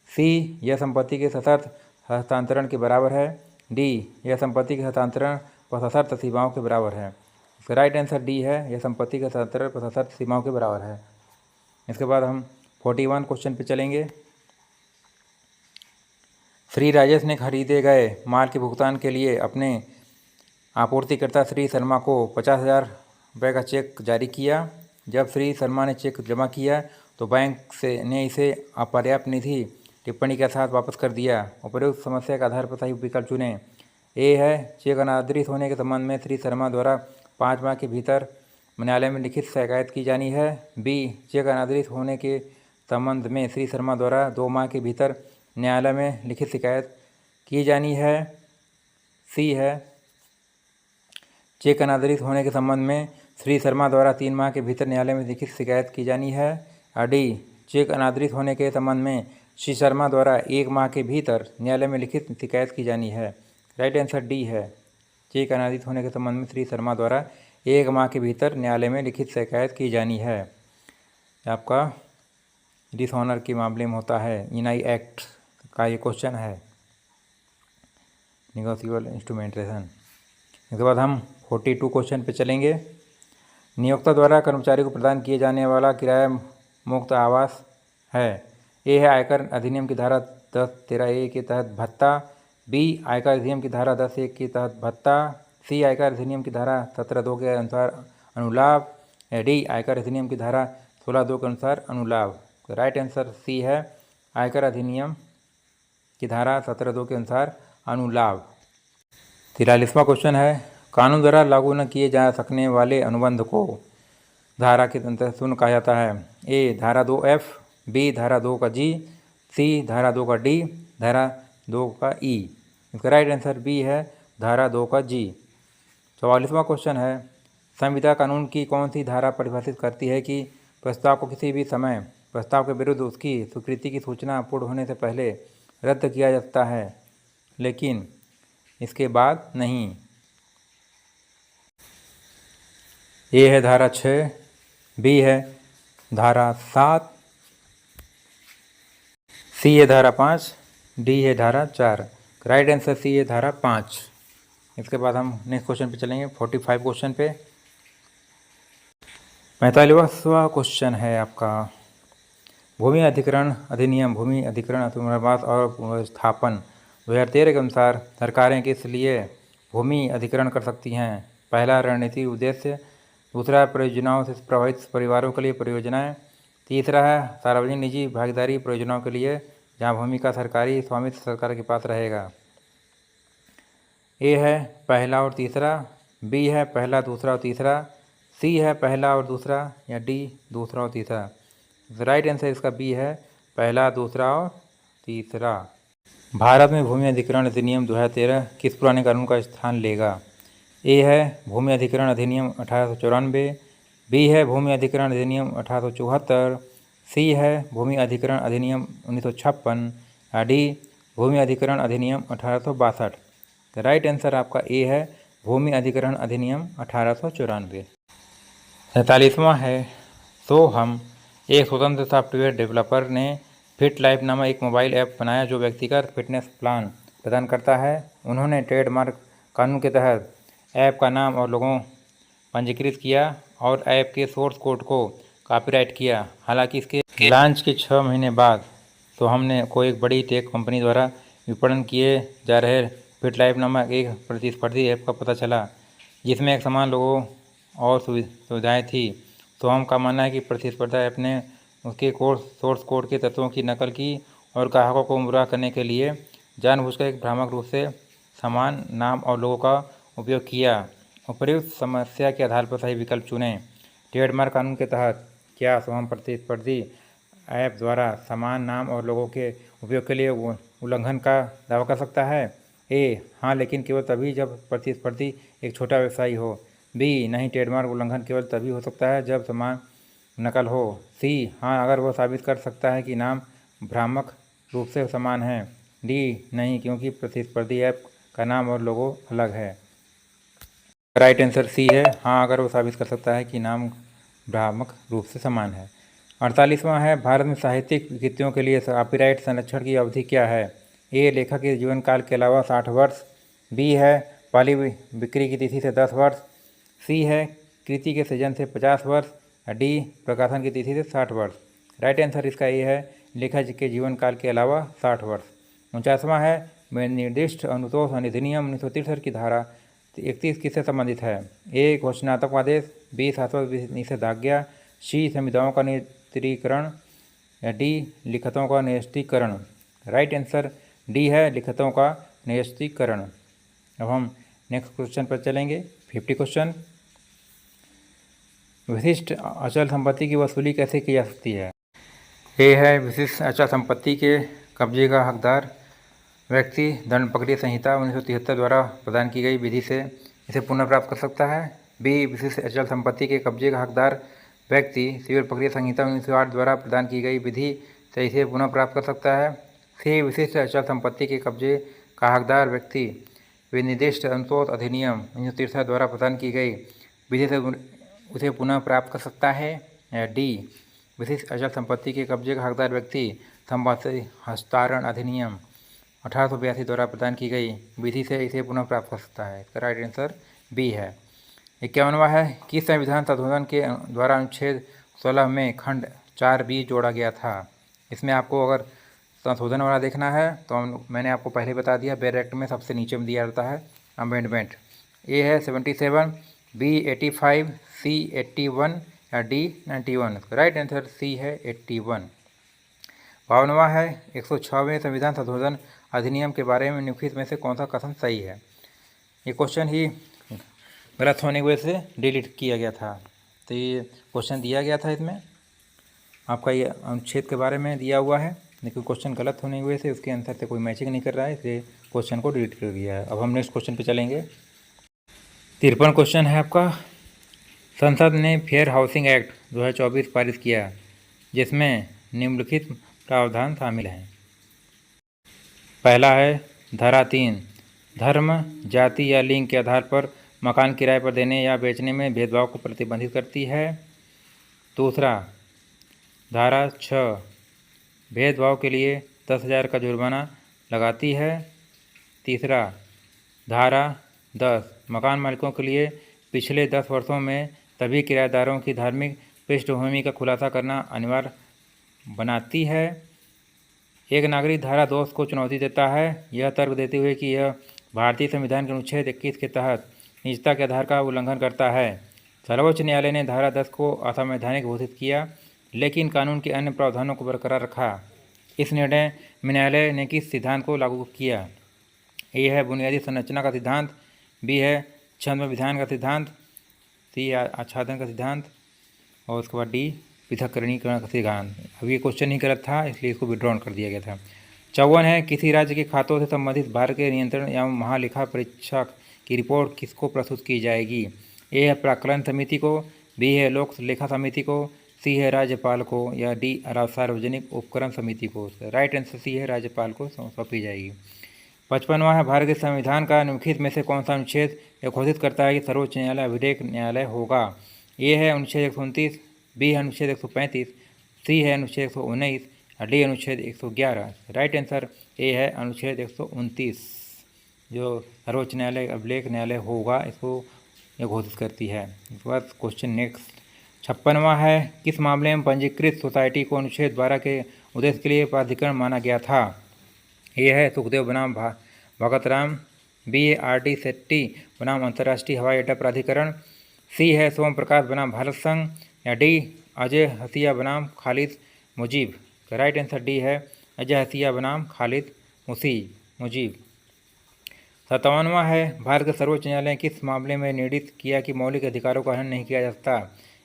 सी यह संपत्ति के सशर्त हस्तांतरण के बराबर है। डी यह संपत्ति के हस्तांतरण पर सशर्त सीमाओं के बराबर है। इसका राइट आंसर डी है, यह संपत्ति के हस्तांतरण पर सशर्त सीमाओं के बराबर है। इसके बाद हम 41 क्वेश्चन पे चलेंगे। श्री राजेश ने खरीदे गए माल के भुगतान के लिए अपने आपूर्तिकर्ता श्री शर्मा को 50,000 रुपये का चेक जारी किया। जब श्री शर्मा ने चेक जमा किया तो बैंक ने इसे अपर्याप्त निधि टिप्पणी के साथ वापस कर दिया। उपरोक्त समस्या के आधार पर सही विकल्प चुनें। ए है चेक अनादृत होने के संबंध में श्री शर्मा द्वारा 5 माह के भीतर न्यायालय में लिखित शिकायत की जानी है। बी चेक अनादृत होने के संबंध में श्री शर्मा द्वारा 2 माह के भीतर न्यायालय में लिखित शिकायत की जानी है। सी है चेक अनादृत होने के संबंध में श्री शर्मा द्वारा 3 माह के भीतर न्यायालय में लिखित शिकायत की जानी है। डी चेक अनादृत होने के संबंध में श्री शर्मा द्वारा 1 माह के भीतर न्यायालय में लिखित शिकायत की जानी है। राइट आंसर डी है, चेक अनादृत होने के संबंध में श्री शर्मा द्वारा 1 माह के भीतर न्यायालय में लिखित शिकायत की जानी है। आपका डिसऑनर के मामले में होता है, इनाई एक्ट का ये क्वेश्चन है, नेगोशिएबल इंस्ट्रूमेंटेशन। इसके बाद हम 42 क्वेश्चन पे चलेंगे। नियोक्ता द्वारा कर्मचारी को प्रदान किए जाने वाला किराया मुक्त आवास है। ए है आयकर अधिनियम की धारा 10(13)(a) के तहत भत्ता। बी आयकर अधिनियम की धारा 10(1) के तहत भत्ता। सी आयकर अधिनियम की धारा 17(2) के अनुसार अनुलाभ। डी आयकर अधिनियम की धारा 16(2) के अनुसार अनुलाभ। राइट आंसर सी है, आयकर अधिनियम की धारा 17(2) के अनुसार अनुलाभ। 43वां क्वेश्चन है, कानून द्वारा लागू न किए जा सकने वाले अनुबंध को धारा के तहत शून्य कहा जाता है। ए धारा 2F, बी धारा 2 का जी, सी धारा 2 का डी, धारा 2 का ई। इसका राइट आंसर बी है, धारा 2 का जी। 44वां क्वेश्चन है, संविदा कानून की कौन सी धारा परिभाषित करती है कि प्रस्ताव को किसी भी समय प्रस्ताव के विरुद्ध उसकी स्वीकृति की सूचना पूर्ण होने से पहले रद्द किया जा सकता है लेकिन इसके बाद नहीं। ए है धारा 6, बी है धारा 7, सी है धारा 5, डी है धारा 4। राइट आंसर सी है धारा 5। इसके बाद हम नेक्स्ट क्वेश्चन पे चलेंगे, 45 क्वेश्चन पे। 45वां क्वेश्चन है आपका, भूमि अधिग्रहण अधिनियम भूमि अधिग्रहण पुनर्वास और पुनर्स्थापन 2013 के अनुसार सरकारें किस लिए भूमि अधिग्रहण कर सकती हैं। पहला रणनीतिक उद्देश्य, दूसरा परियोजनाओं से प्रभावित परिवारों के लिए परियोजनाएं, तीसरा है सार्वजनिक निजी भागीदारी परियोजनाओं के लिए जहां भूमि का सरकारी स्वामित्व सरकार के पास रहेगा। ए है पहला और तीसरा, बी है पहला दूसरा और तीसरा, सी है पहला और दूसरा, या डी दूसरा और तीसरा। राइट आंसर इसका बी है, पहला दूसरा और तीसरा। भारत में भूमि अधिग्रहण अधिनियम 2013 किस पुराने कानून का स्थान लेगा। ए है भूमि अधिग्रहण अधिनियम 1894, बी है भूमि अधिग्रहण अधिनियम 1874, सी है भूमि अधिग्रहण अधिनियम 1956, डी भूमि अधिग्रहण अधिनियम 1862। राइट आंसर आपका ए है, भूमि अधिग्रहण अधिनियम 1894। 47वां है, तो हम एक स्वतंत्र सॉफ्टवेयर डेवलपर ने फिट लाइफ नामक एक मोबाइल ऐप बनाया जो व्यक्तिगत फिटनेस प्लान प्रदान करता है। उन्होंने ट्रेडमार्क कानून के तहत ऐप का नाम और लोगो पंजीकृत किया और ऐप के सोर्स कोड को कॉपीराइट किया। हालांकि इसके लॉन्च के 6 महीने बाद तो हमने को एक बड़ी टेक कंपनी द्वारा विपणन किए जा रहे फिटलाइफ नामक एक प्रतिस्पर्धी ऐप का पता चला, जिसमें एक समान लोगों और सुविधाएँ थी। तो हम का मानना है कि प्रतिस्पर्धा ऐप ने उसके सोर्स कोड के तत्वों की नकल की और ग्राहकों को गुमराह करने के लिए जानबूझकर एक भ्रामक रूप से समान नाम और लोगों का उपयोग किया। उपर्युक्त समस्या के आधार पर सही विकल्प चुनें। ट्रेडमार्क कानून के तहत क्या हम प्रतिस्पर्धी ऐप द्वारा समान नाम और लोगों के उपयोग के लिए उल्लंघन का दावा कर सकता है? ए, हाँ, लेकिन केवल तभी जब प्रतिस्पर्धी एक छोटा व्यवसायी हो। बी, नहीं, ट्रेडमार्क उल्लंघन केवल तभी हो सकता है जब समान नकल हो। सी, हाँ, अगर वह साबित कर सकता है कि नाम भ्रामक रूप से समान है। डी, नहीं, क्योंकि प्रतिस्पर्धी ऐप का नाम और लोगो अलग है। राइट आंसर सी है, हाँ, अगर वो साबित कर सकता है कि नाम भ्रामक रूप से समान है। 48वां है, भारत में साहित्यिक कृतियों के लिए कॉपीराइट संरक्षण की अवधि क्या है? ए, लेखक के जीवन काल के अलावा 60 वर्ष। बी है, पहली बिक्री की तिथि से 10 वर्ष। सी है, कृति के सृजन से 50 वर्ष। डी, प्रकाशन की तिथि से 60 वर्ष। राइट आंसर इसका ए है, लेखक के जीवन काल के अलावा 60 वर्ष। 49वां है, निर्दिष्ट अनुतोष अधिनियम 1963 की धारा 31 किससे संबंधित है? ए, घोषणात्मक आदेश। बी, शाश्वत निषेधाज्ञा। सी, संविदाओं का निरस्त्रीकरण। या डी, लिखतों का निरस्त्रीकरण। राइट आंसर डी है, लिखतों का निरस्त्रीकरण। अब हम नेक्स्ट क्वेश्चन पर चलेंगे। 50 क्वेश्चन, विशिष्ट अचल संपत्ति की वसूली कैसे की जा सकती है? ए है, विशिष्ट अचल संपत्ति के कब्जे का हकदार व्यक्ति दंड प्रक्रिया संहिता 1973 द्वारा प्रदान की गई विधि से इसे पुनः प्राप्त कर सकता है। बी, विशिष्ट अचल संपत्ति के कब्जे का हकदार व्यक्ति सिविल प्रक्रिया संहिता 1908 द्वारा प्रदान की गई विधि से इसे पुनः प्राप्त कर सकता है। सी, विशिष्ट अचल संपत्ति के कब्जे का हकदार व्यक्ति विनिर्दिष्ट अनुतोष अधिनियम 1963 द्वारा प्रदान की गई विधि से उसे पुनः प्राप्त कर सकता है। या डी, विशिष्ट अचल संपत्ति के कब्जे का हकदार व्यक्ति संपत्ति हस्तांतरण अधिनियम 1882 द्वारा प्रदान की गई विधि से इसे पुनः प्राप्त कर सकता है। इसका राइट आंसर बी है। 51वां है, किस संविधान संशोधन के द्वारा अनुच्छेद 16 में खंड 4B जोड़ा गया था? इसमें आपको अगर संशोधन वाला देखना है तो मैंने आपको पहले बता दिया, बेयर एक्ट में सबसे नीचे में दिया जाता है अमेंडमेंट। ए है 77, बी 85, सी 81 या डी 91। राइट आंसर सी है 81। 52वां है, 106वें संविधान संशोधन अधिनियम के बारे में निम्नलिखित में से कौन सा कथन सही है? ये क्वेश्चन ही गलत होने की वजह से डिलीट किया गया था। तो ये क्वेश्चन दिया गया था, इसमें आपका ये अनुच्छेद के बारे में दिया हुआ है, लेकिन क्वेश्चन गलत होने की वजह से उसके आंसर से कोई मैचिंग नहीं कर रहा है, इसलिए क्वेश्चन को डिलीट कर दिया है। अब हम नेक्स्ट क्वेश्चन पे चलेंगे। 53 क्वेश्चन है आपका, संसद ने फेयर हाउसिंग एक्ट 2024 पारित किया, जिसमें निम्नलिखित प्रावधान शामिल हैं। पहला है धारा 3, धर्म, जाति या लिंग के आधार पर मकान किराए पर देने या बेचने में भेदभाव को प्रतिबंधित करती है। दूसरा, धारा 6 भेदभाव के लिए 10,000 का जुर्माना लगाती है। तीसरा, धारा 10 मकान मालिकों के लिए पिछले 10 वर्षों में सभी किराएदारों की धार्मिक पृष्ठभूमि का खुलासा करना अनिवार्य बनाती है। एक नागरिक धारा 2 को चुनौती देता है, यह तर्क देते हुए कि यह भारतीय संविधान के अनुच्छेद 21 के तहत निजता के आधार का उल्लंघन करता है। सर्वोच्च न्यायालय ने धारा 10 को असंवैधानिक घोषित किया, लेकिन कानून के अन्य प्रावधानों को बरकरार रखा। इस निर्णय में न्यायालय ने किस सिद्धांत को लागू किया? ए है बुनियादी संरचना का सिद्धांत, बी है छद्म विधान का सिद्धांत, सी आच्छादन का सिद्धांत और उसके बाद डी पृथक्करणीकरण का सिद्धांत। अब ये क्वेश्चन ही गलत था, इसलिए इसको विड्रॉन कर दिया गया था। 54 है, किसी राज्य के खातों से संबंधित भारत के नियंत्रण एवं महालेखा परीक्षक की रिपोर्ट किसको प्रस्तुत की जाएगी? ए है प्राक्कलन समिति को, बी है लोक लेखा समिति को, सी है राज्यपाल को या डी सार्वजनिक उपकरण समिति को। राइट आंसर सी है, राज्यपाल को सौंपी जाएगी। 55वां है, भारत के संविधान का निम्नलिखित में से कौन सा अनुच्छेद यह घोषित करता है कि सर्वोच्च न्यायालय अभिलेख न्यायालय होगा? ए है अनुच्छेद 129, बी है अनुच्छेद 135, सी है अनुच्छेद 119 और डी अनुच्छेद 111। राइट आंसर ए है अनुच्छेद 129, जो सर्वोच्च न्यायालय अभिलेख न्यायालय होगा इसको यह घोषित करती है। इसके बाद क्वेश्चन नेक्स्ट 56वां है किस मामले में पंजीकृत सोसाइटी को अनुच्छेद 12 के उद्देश्य के लिए प्राधिकरण माना गया था। ए है सुखदेव बनाम भगतराम, बी है RD शेट्टी बनाम अंतर्राष्ट्रीय हवाई अड्डा प्राधिकरण, सी है सोम प्रकाश बनाम भारत संघ, या डी अजय हसिया बनाम Khalid Mujib. Right answer D है अजय हसिया बनाम खालिद मुजीब। 57वां है भारत का सर्वोच्च न्यायालय ने किस मामले में निर्णित किया कि मौलिक अधिकारों का हनन नहीं किया जा सकता।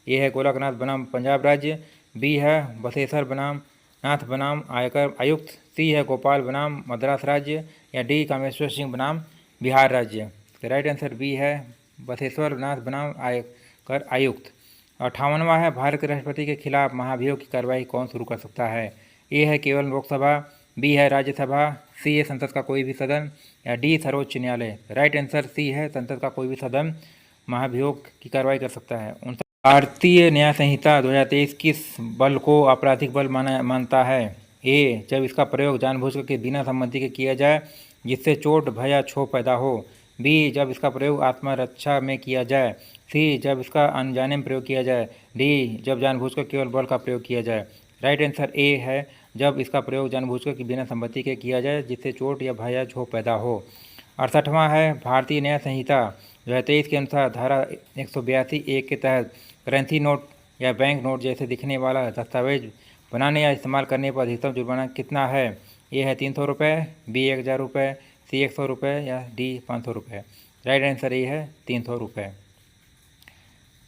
ए है गोलकनाथ बनाम पंजाब राज्य, बी है बसेसर बनाम नाथ बनाम आयकर आयुक्त, सी है गोपाल बनाम मद्रास राज्य, या डी कामेश्वर सिंह बनाम बिहार राज्य। राइट आंसर बी है बसेश्वर नाथ बनाम आयकर आयुक्त। 58वां है भारत के राष्ट्रपति के खिलाफ महाभियोग की कार्रवाई कौन शुरू कर सकता है। ए है केवल लोकसभा, बी है राज्यसभा, सी है संसद का कोई भी सदन, या डी सर्वोच्च न्यायालय। राइट आंसर सी है संसद का कोई भी सदन महाभियोग की कार्रवाई कर सकता है। भारतीय न्याय संहिता 2023 किस बल को आपराधिक बल मानता है। ए जब इसका प्रयोग जानबूझकर के बिना सम्मति के किया जाए जिससे चोट भय या क्षोभ पैदा हो, बी जब इसका प्रयोग आत्मरक्षा में किया जाए, सी जब इसका अनजाने में प्रयोग किया जाए, डी जब जानबूझकर केवल बल का प्रयोग किया जाए। राइट आंसर ए है जब इसका प्रयोग जानबूझकर कि बिना सम्मति के किया जाए जिससे चोट या भय या क्षोभ पैदा हो। 68वां है भारतीय न्याय संहिता 2023 के अनुसार धारा 182(1) के तहत करेंसी नोट या बैंक नोट जैसे दिखने वाला दस्तावेज बनाने या इस्तेमाल करने पर अधिकतम जुर्माना कितना है। ए है 300 रुपये, बी 1000 रुपये, सी 100 रुपये, या डी 500 रुपये। राइट आंसर ए है 300 रुपये।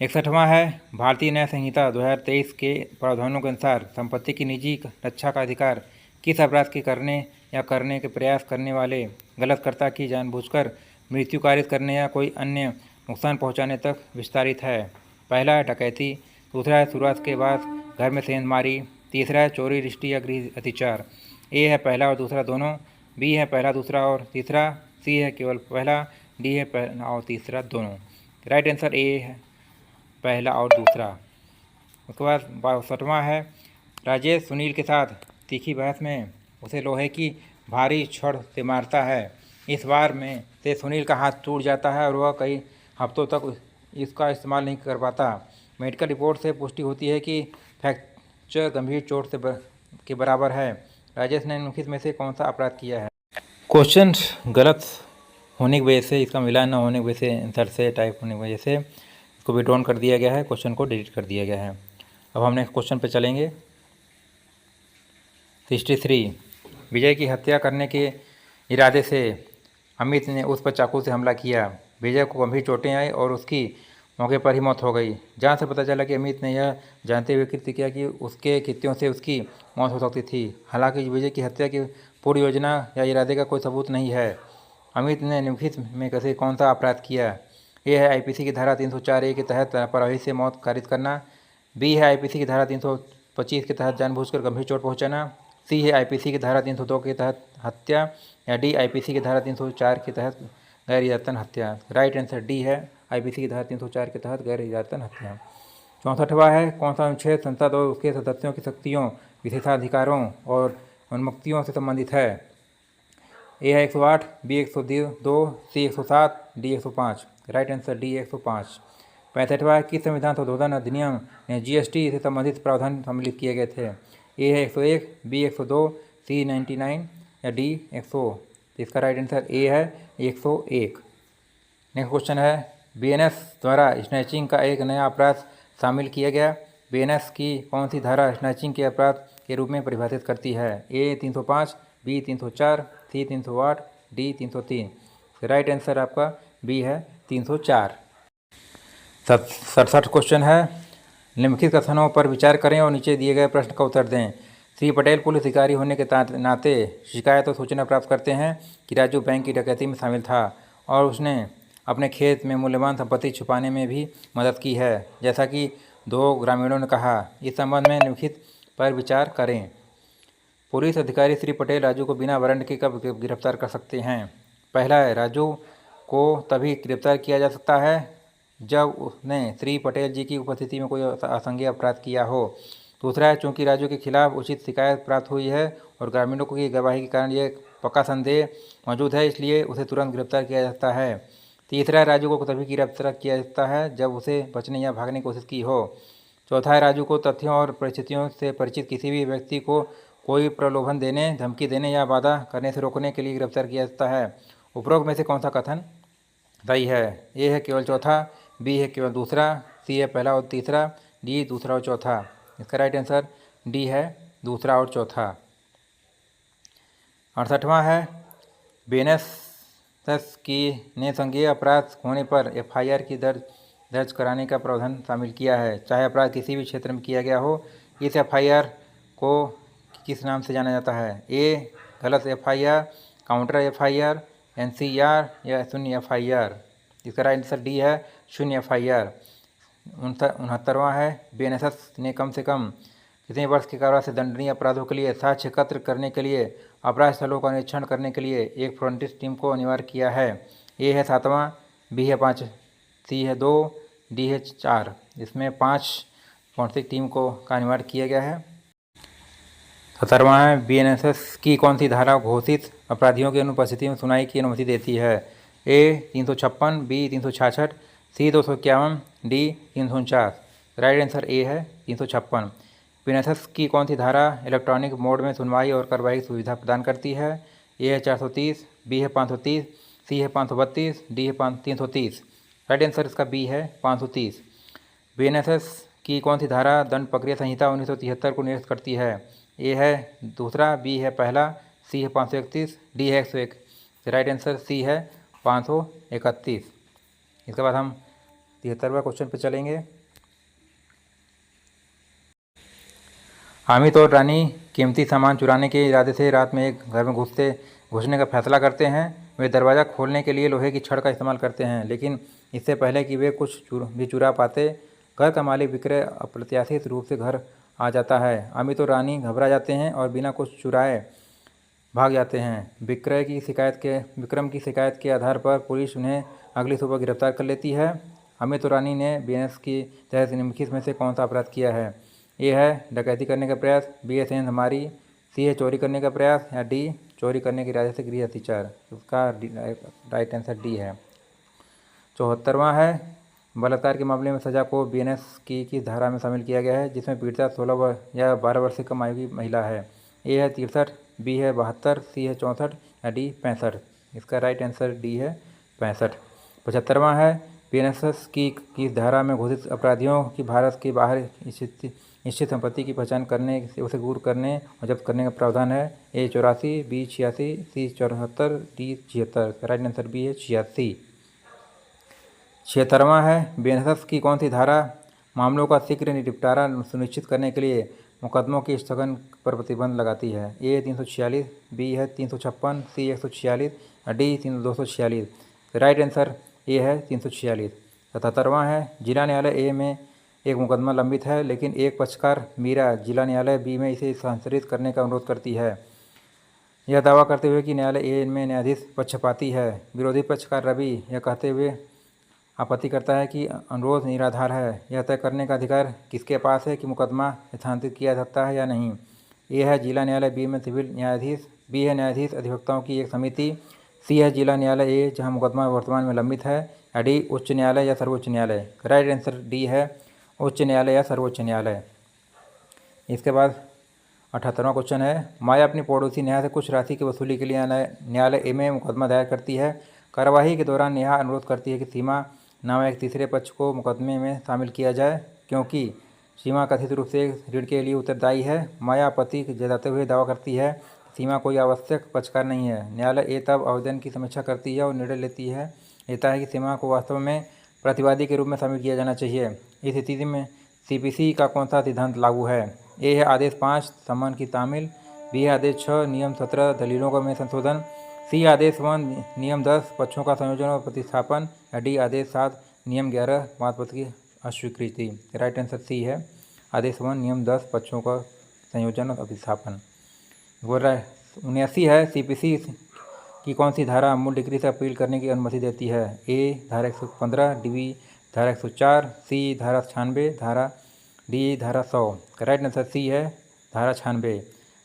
61वां है भारतीय न्याय संहिता 2023 के प्रावधानों के अनुसार संपत्ति की निजी रक्षा का अधिकार किस अपराध के करने या करने के प्रयास करने वाले गलतकर्ता की जानबूझकर मृत्यु कारित करने या कोई अन्य नुकसान पहुंचाने तक विस्तारित है। पहला है डकैती, दूसरा है शुरुआत के बाद घर में सेंधमारी, तीसरा है चोरी रिश्ती या गृह अतिचार। ए है पहला और दूसरा दोनों, बी है पहला दूसरा और तीसरा, सी है केवल पहला, डी है पहला और तीसरा दोनों। राइट आंसर ए है पहला और दूसरा। उसके बाद 62वां है राजेश सुनील के साथ तीखी बहस में उसे लोहे की भारी छड़ से मारता है। इस वार में से सुनील का हाथ टूट जाता है और वह कई हफ्तों तक इसका इस्तेमाल नहीं कर पाता। मेडिकल रिपोर्ट से पुष्टि होती है कि फ्रैक्चर गंभीर चोट से के बराबर है। राजेश ने निम्नलिखित में से कौन सा अपराध किया है। क्वेश्चन गलत होने की वजह से, इसका मिलान न होने की वजह से, आंसर से टाइप होने की वजह से इसको विड्रॉन कर दिया गया है, क्वेश्चन को डिलीट कर दिया गया है। अब हम नेक्स्ट क्वेश्चन पे चलेंगे। 63 विजय की हत्या करने के इरादे से अमित ने उस पर चाकू से हमला किया। विजय को गंभीर चोटें आई और उसकी मौके पर ही मौत हो गई। जांच से पता चला कि अमित ने यह जानते हुए कृत्य किया कि उसके कृत्यों से उसकी मौत हो सकती थी। हालांकि विजय की हत्या की पूरी योजना या इरादे का कोई सबूत नहीं है। अमित ने निम्नलिखित में कैसे कौन सा अपराध किया। ए है IPC की धारा 304(a) के तहत लापरवाही से मौत कारित करना, बी है IPC की धारा 325 के तहत जानबूझकर गंभीर चोट पहुँचाना, सी है IPC की धारा 302 के तहत हत्या, या डी IPC की धारा 304 के तहत गैर इरादतन हत्या। राइट आंसर डी है IPC की धारा 304 के तहत गैर इरादतन हत्या। 64वां है कौन सा अनुच्छेद संसद और उसके सदस्यों की शक्तियों, विशेषाधिकारों और उन्मुक्तियों से संबंधित है। ए है 108, बी 102, सी 107, डी 105। Right answer D 105। 65वां किस संविधान संशोधन अधिनियम ने GST से संबंधित प्रावधान सम्मिलित किए गए थे। ए है 101, बी 102, सी 99, या डी 100। इसका राइट आंसर ए है 101। नेक्स्ट क्वेश्चन है BNS द्वारा स्नैचिंग का एक नया अपराध शामिल किया गया। BNS की कौन सी धारा स्नैचिंग के अपराध के रूप में परिभाषित करती है। ए 305, बी 304, सी 308, डी 303। राइट आंसर आपका बी है 304। 67 क्वेश्चन है निम्नलिखित कथनों पर विचार करें और नीचे दिए गए प्रश्न का उत्तर दें। श्री पटेल पुलिस अधिकारी होने के नाते शिकायत और सूचना प्राप्त करते हैं कि राजू बैंक की डकैती में शामिल था और उसने अपने खेत में मूल्यवान संपत्ति छुपाने में भी मदद की है, जैसा कि 2 ग्रामीणों ने कहा। इस संबंध में निम्नलिखित पर विचार करें। पुलिस अधिकारी श्री पटेल राजू को बिना वारंट के कब गिरफ्तार कर सकते हैं। पहला है राजू को तभी गिरफ्तार किया जा सकता है जब उसने श्री पटेल जी की उपस्थिति में कोई असंज्ञेय अपराध किया हो। दूसरा है चूंकि राजू के खिलाफ उचित शिकायत प्राप्त हुई है और ग्रामीणों की गवाही के कारण यह पक्का संदेह मौजूद है, इसलिए उसे तुरंत गिरफ्तार किया जाता है। तीसरा है राजू को तभी गिरफ्तार किया जाता है जब उसे बचने या भागने की कोशिश की हो। चौथा है राजू को तथ्यों और परिस्थितियों से परिचित किसी भी व्यक्ति को कोई प्रलोभन देने, धमकी देने या वादा करने से रोकने के लिए गिरफ्तार किया जाता है। उपरोक्त में से कौन सा कथन सही है? ए है केवल चौथा, बी है केवल दूसरा, सी है पहला और तीसरा, डी दूसरा और चौथा। इसका राइट आंसर डी है दूसरा और चौथा। 68वां है बेनेस की ने संज्ञेय अपराध होने पर एफआईआर की दर्ज कराने का प्रावधान शामिल किया है, चाहे अपराध किसी भी क्षेत्र में किया गया हो। इस एफआईआर को किस नाम से जाना जाता है? ए गलत एफआईआर, काउंटर एफआईआर, एनसीआर या शून्य एफआईआर। इसका राइट आंसर डी है शून्य एफआईआर। 69वां है बेनेस ने कम से कम कितने वर्ष के कारावास से दंडनीय अपराधों के लिए साक्ष्य एकत्र करने के लिए अपराध स्थलों का निरीक्षण करने के लिए एक फोरेंसिक टीम को अनिवार्य किया है? ए है 7वां, बी है 5, सी है 2, डी है 4। इसमें 5 फोरेंसिक टीम को का अनिवार्य किया गया है। 17वां है बीएनएसएस की कौन सी धारा घोषित अपराधियों की अनुपस्थिति में सुनवाई की अनुमति देती है? A 356, B 366, C 251, D 349। Right answer A है 356। बीएनएसएस की कौन सी धारा इलेक्ट्रॉनिक मोड में सुनवाई और कार्रवाई की सुविधा प्रदान करती है? ए है 430, बी है 530, सी है 532, डी है 330। राइट आंसर इसका बी है 530। बीएनएसएस की कौन सी धारा दंड प्रक्रिया संहिता 1973 को निरस्त करती है? ए है दूसरा, बी है पहला, सी है 531, डी है 101। राइट आंसर सी है 531। इसके बाद हम 73वां क्वेश्चन पर चलेंगे। हामिद और रानी कीमती सामान चुराने के इरादे से रात में एक घर में घुसने का फैसला करते हैं। वे दरवाज़ा खोलने के लिए लोहे की छड़ का इस्तेमाल करते हैं, लेकिन इससे पहले कि वे कुछ भी चुरा पाते, घर का मालिक विक्रय अप्रत्याशित रूप से घर आ जाता है। अमित और रानी घबरा जाते हैं और बिना कुछ चुराए भाग जाते हैं। विक्रम की शिकायत के आधार पर पुलिस उन्हें अगली सुबह गिरफ्तार कर लेती है। अमित और रानी ने बीएनएस की तहत निम्नलिखित में से कौन सा अपराध किया है? ए है डकैती करने का प्रयास, बी है सेंधमारी, सी है चोरी करने का प्रयास या डी चोरी करने के इरादे से गृह अतिचार। उसका राइट आंसर डी है। 74वां है बलात्कार के मामले में सजा को बीएनएस की किस धारा में शामिल किया गया है, जिसमें पीड़िता 16 या 12 वर्ष से कम आयु की महिला है? ए है 63, बी है 72, सी है 64 या डी 65। इसका राइट आंसर डी है 65। 75वां है बीएनएस की किस धारा में घोषित अपराधियों की भारत के बाहर निश्चित संपत्ति की पहचान करने से उसे गुम करने और जब्त करने का प्रावधान है? ए 84, बी 86, सी 74, डी 76। राइट आंसर बी है 86। 76वां है बीएनएस की कौन सी धारा मामलों का शीघ्र निपटारा सुनिश्चित करने के लिए मुकदमों के स्थगन पर प्रतिबंध लगाती है? ए 346, बी है 356, सी 146 और डी 246। राइट आंसर ए है 346। 77वां है जिला न्यायालय ए में एक मुकदमा लंबित है, लेकिन एक पक्षकार मीरा जिला न्यायालय बी में इसे स्थानांतरित करने का अनुरोध करती है, यह दावा करते हुए कि न्यायालय ए में न्यायाधीश पक्षपाती है। विरोधी पक्षकार रवि यह कहते हुए आपत्ति करता है कि अनुरोध निराधार है। यह तय करने का अधिकार किसके पास है कि मुकदमा स्थानांतरित किया जाता है या नहीं? ए है जिला न्यायालय बी में सिविल न्यायाधीश, बी है न्यायाधीश अधिवक्ताओं की एक समिति, सी है जिला न्यायालय ए जहां मुकदमा वर्तमान में लंबित है, या डी उच्च न्यायालय या सर्वोच्च न्यायालय। राइट आंसर डी है उच्च न्यायालय या सर्वोच्च न्यायालय। इसके बाद 78वां क्वेश्चन है माया अपनी पड़ोसी नेहा से कुछ राशि की वसूली के लिए न्यायालय ए में मुकदमा दायर करती है। कार्यवाही के दौरान नेहा अनुरोध करती है कि सीमा नामक एक तीसरे पक्ष को मुकदमे में शामिल किया जाए, क्योंकि सीमा कथित रूप से ऋण के लिए उत्तरदायी है। माया आपत्ति जताते हुए दावा करती है सीमा कोई आवश्यक पक्षकार नहीं है। न्यायालय ए तब आवेदन की समीक्षा करती है और निर्णय लेता है कि सीमा को वास्तव में प्रतिवादी के रूप में शामिल किया जाना चाहिए। इस स्थिति में सीपीसी का कौन सा सिद्धांत लागू है? ए है आदेश 5 सम्मान की तामील, बी है आदेश 6 नियम 17 दलीलों में संशोधन, सी आदेश 1 नियम 10 पक्षों का संयोजन और प्रतिस्थापन, या डी आदेश 7 नियम 11 मातपत्र की अस्वीकृति। राइट आंसर सी है आदेश 1 नियम 10 पक्षों का संयोजन और प्रतिस्थापन। बोल रहा है 79 है सीपीसी की कौन सी धारा मूल डिग्री से अपील करने की अनुमति देती है? ए धारा 115, डी धारा 104, सी धारा 96, डी धारा 100। राइट आंसर सी है धारा 96।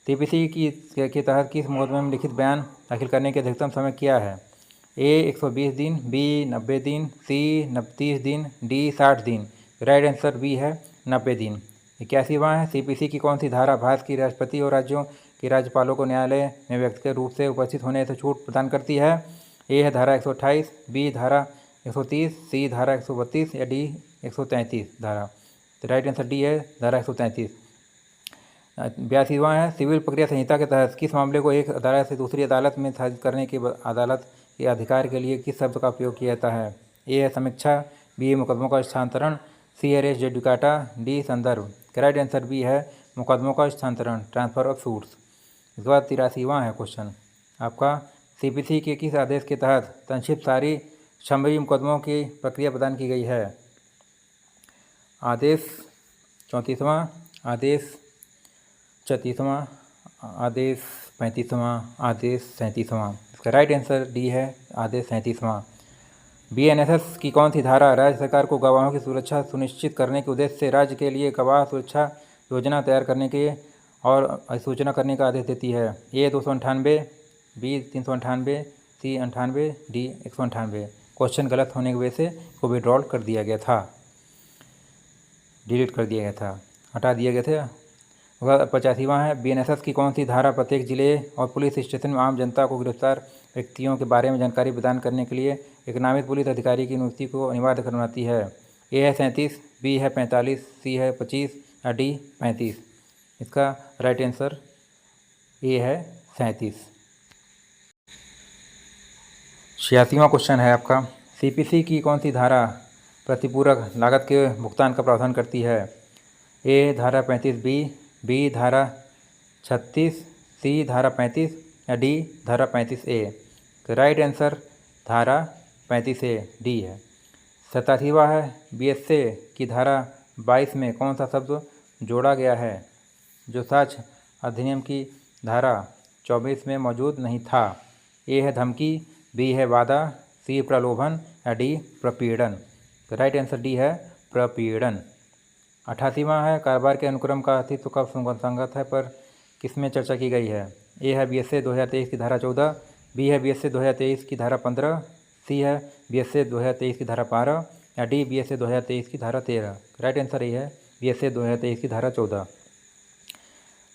सीपीसी के तहत किस मुकदमे में लिखित बयान दाखिल करने के अधिकतम समय क्या है? ए 120 दिन, बी 90 दिन, सी 30 दिन, डी 60 दिन। राइट आंसर बी है 90 दिन। 81वां है CPC की कौन सी धारा भारत की राष्ट्रपति और राज्यों के राज्यपालों को न्यायालय में व्यक्तिगत रूप से उपस्थित होने से छूट प्रदान करती है? ए है धारा 128, बी धारा 130, सी धारा 132 या डी 133 धारा। तो राइट आंसर डी है धारा 133। 82वां है सिविल प्रक्रिया संहिता के तहत किस मामले को एक अदालत से दूसरी अदालत में स्थापित करने के अदालत के अधिकार के लिए किस शब्द का उपयोग किया जाता है? ए है समीक्षा, बी है मुकदमों का स्थानांतरण, सी है रेस जुडिकाटा, डी संदर्भ। राइट आंसर बी है मुकदमों का स्थानांतरण, ट्रांसफर ऑफ सूट्स। इसके बाद 83वां है क्वेश्चन आपका, CPC के किस आदेश के तहत संक्षिप्त सारी क्षमरी मुकदमों की प्रक्रिया प्रदान की गई है? आदेश 34वां, आदेश 36वां, आदेश 35वां, आदेश 37वां। इसका राइट आंसर डी है आदेश 37वां। BNSS की कौन सी धारा राज्य सरकार को गवाहों की सुरक्षा सुनिश्चित करने के उद्देश्य से राज्य के लिए गवाह सुरक्षा योजना तैयार करने के और अधिसूचना करने का आदेश देती है? ए 298, बी 398, सी 98, डी 198। क्वेश्चन गलत होने की वजह से इसको विड्रॉल कर दिया गया था, डिलीट कर दिया गया था, हटा दिए गए थे। 85वां है BNSS की कौन सी धारा प्रत्येक जिले और पुलिस स्टेशन में आम जनता को गिरफ्तार व्यक्तियों के बारे में जानकारी प्रदान करने के लिए एक नामित पुलिस अधिकारी की नियुक्ति को अनिवार्य करवाती है? ए है 37, बी है 45, सी है 25 या डी 35। इसका राइट आंसर ए है 37। 86वां क्वेश्चन है आपका, CPC की कौन सी धारा प्रतिपूरक लागत के भुगतान का प्रावधान करती है? ए धारा 35B, बी धारा 36, सी धारा 35 या डी धारा 35A। तो राइट आंसर धारा 35A डी है। 87वां है BSA की धारा 22 में कौन सा शब्द जोड़ा गया है जो साक्ष्य अधिनियम की धारा 24 में मौजूद नहीं था? ए है धमकी, बी है वादा, सी प्रलोभन या डी प्रपीड़न। तो राइट आंसर डी है प्रपीड़न। 88वां है कारोबार के अनुक्रम का अस्तित्व कब संगत है पर किसमें चर्चा की गई है? ए है BSA 2023 की धारा 14, बी है BSA 2023 की धारा 15, सी है BSA 2023 की धारा 12 या डी BSA 2023 की धारा 13। राइट आंसर ये है BSA 2023 की धारा 14।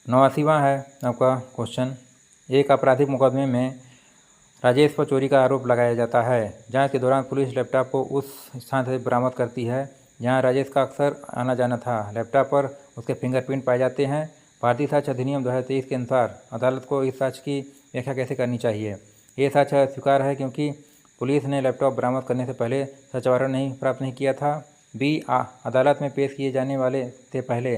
89वां है आपका क्वेश्चन, एक आपराधिक मुकदमे में राजेश पर चोरी का आरोप लगाया जाता है। जांच के दौरान पुलिस लैपटॉप को उस स्थान से बरामद करती है जहां राजेश का अक्सर आना जाना था। लैपटॉप पर उसके फिंगरप्रिंट पाए जाते हैं। भारतीय साक्ष्य अधिनियम 2023 के अनुसार अदालत को इस साक्ष्य की व्याख्या कैसे करनी चाहिए? ये साक्ष्य स्वीकार है क्योंकि पुलिस ने लैपटॉप बरामद करने से पहले सच वारंट प्राप्त नहीं किया था। बी अदालत में पेश किए जाने वाले से पहले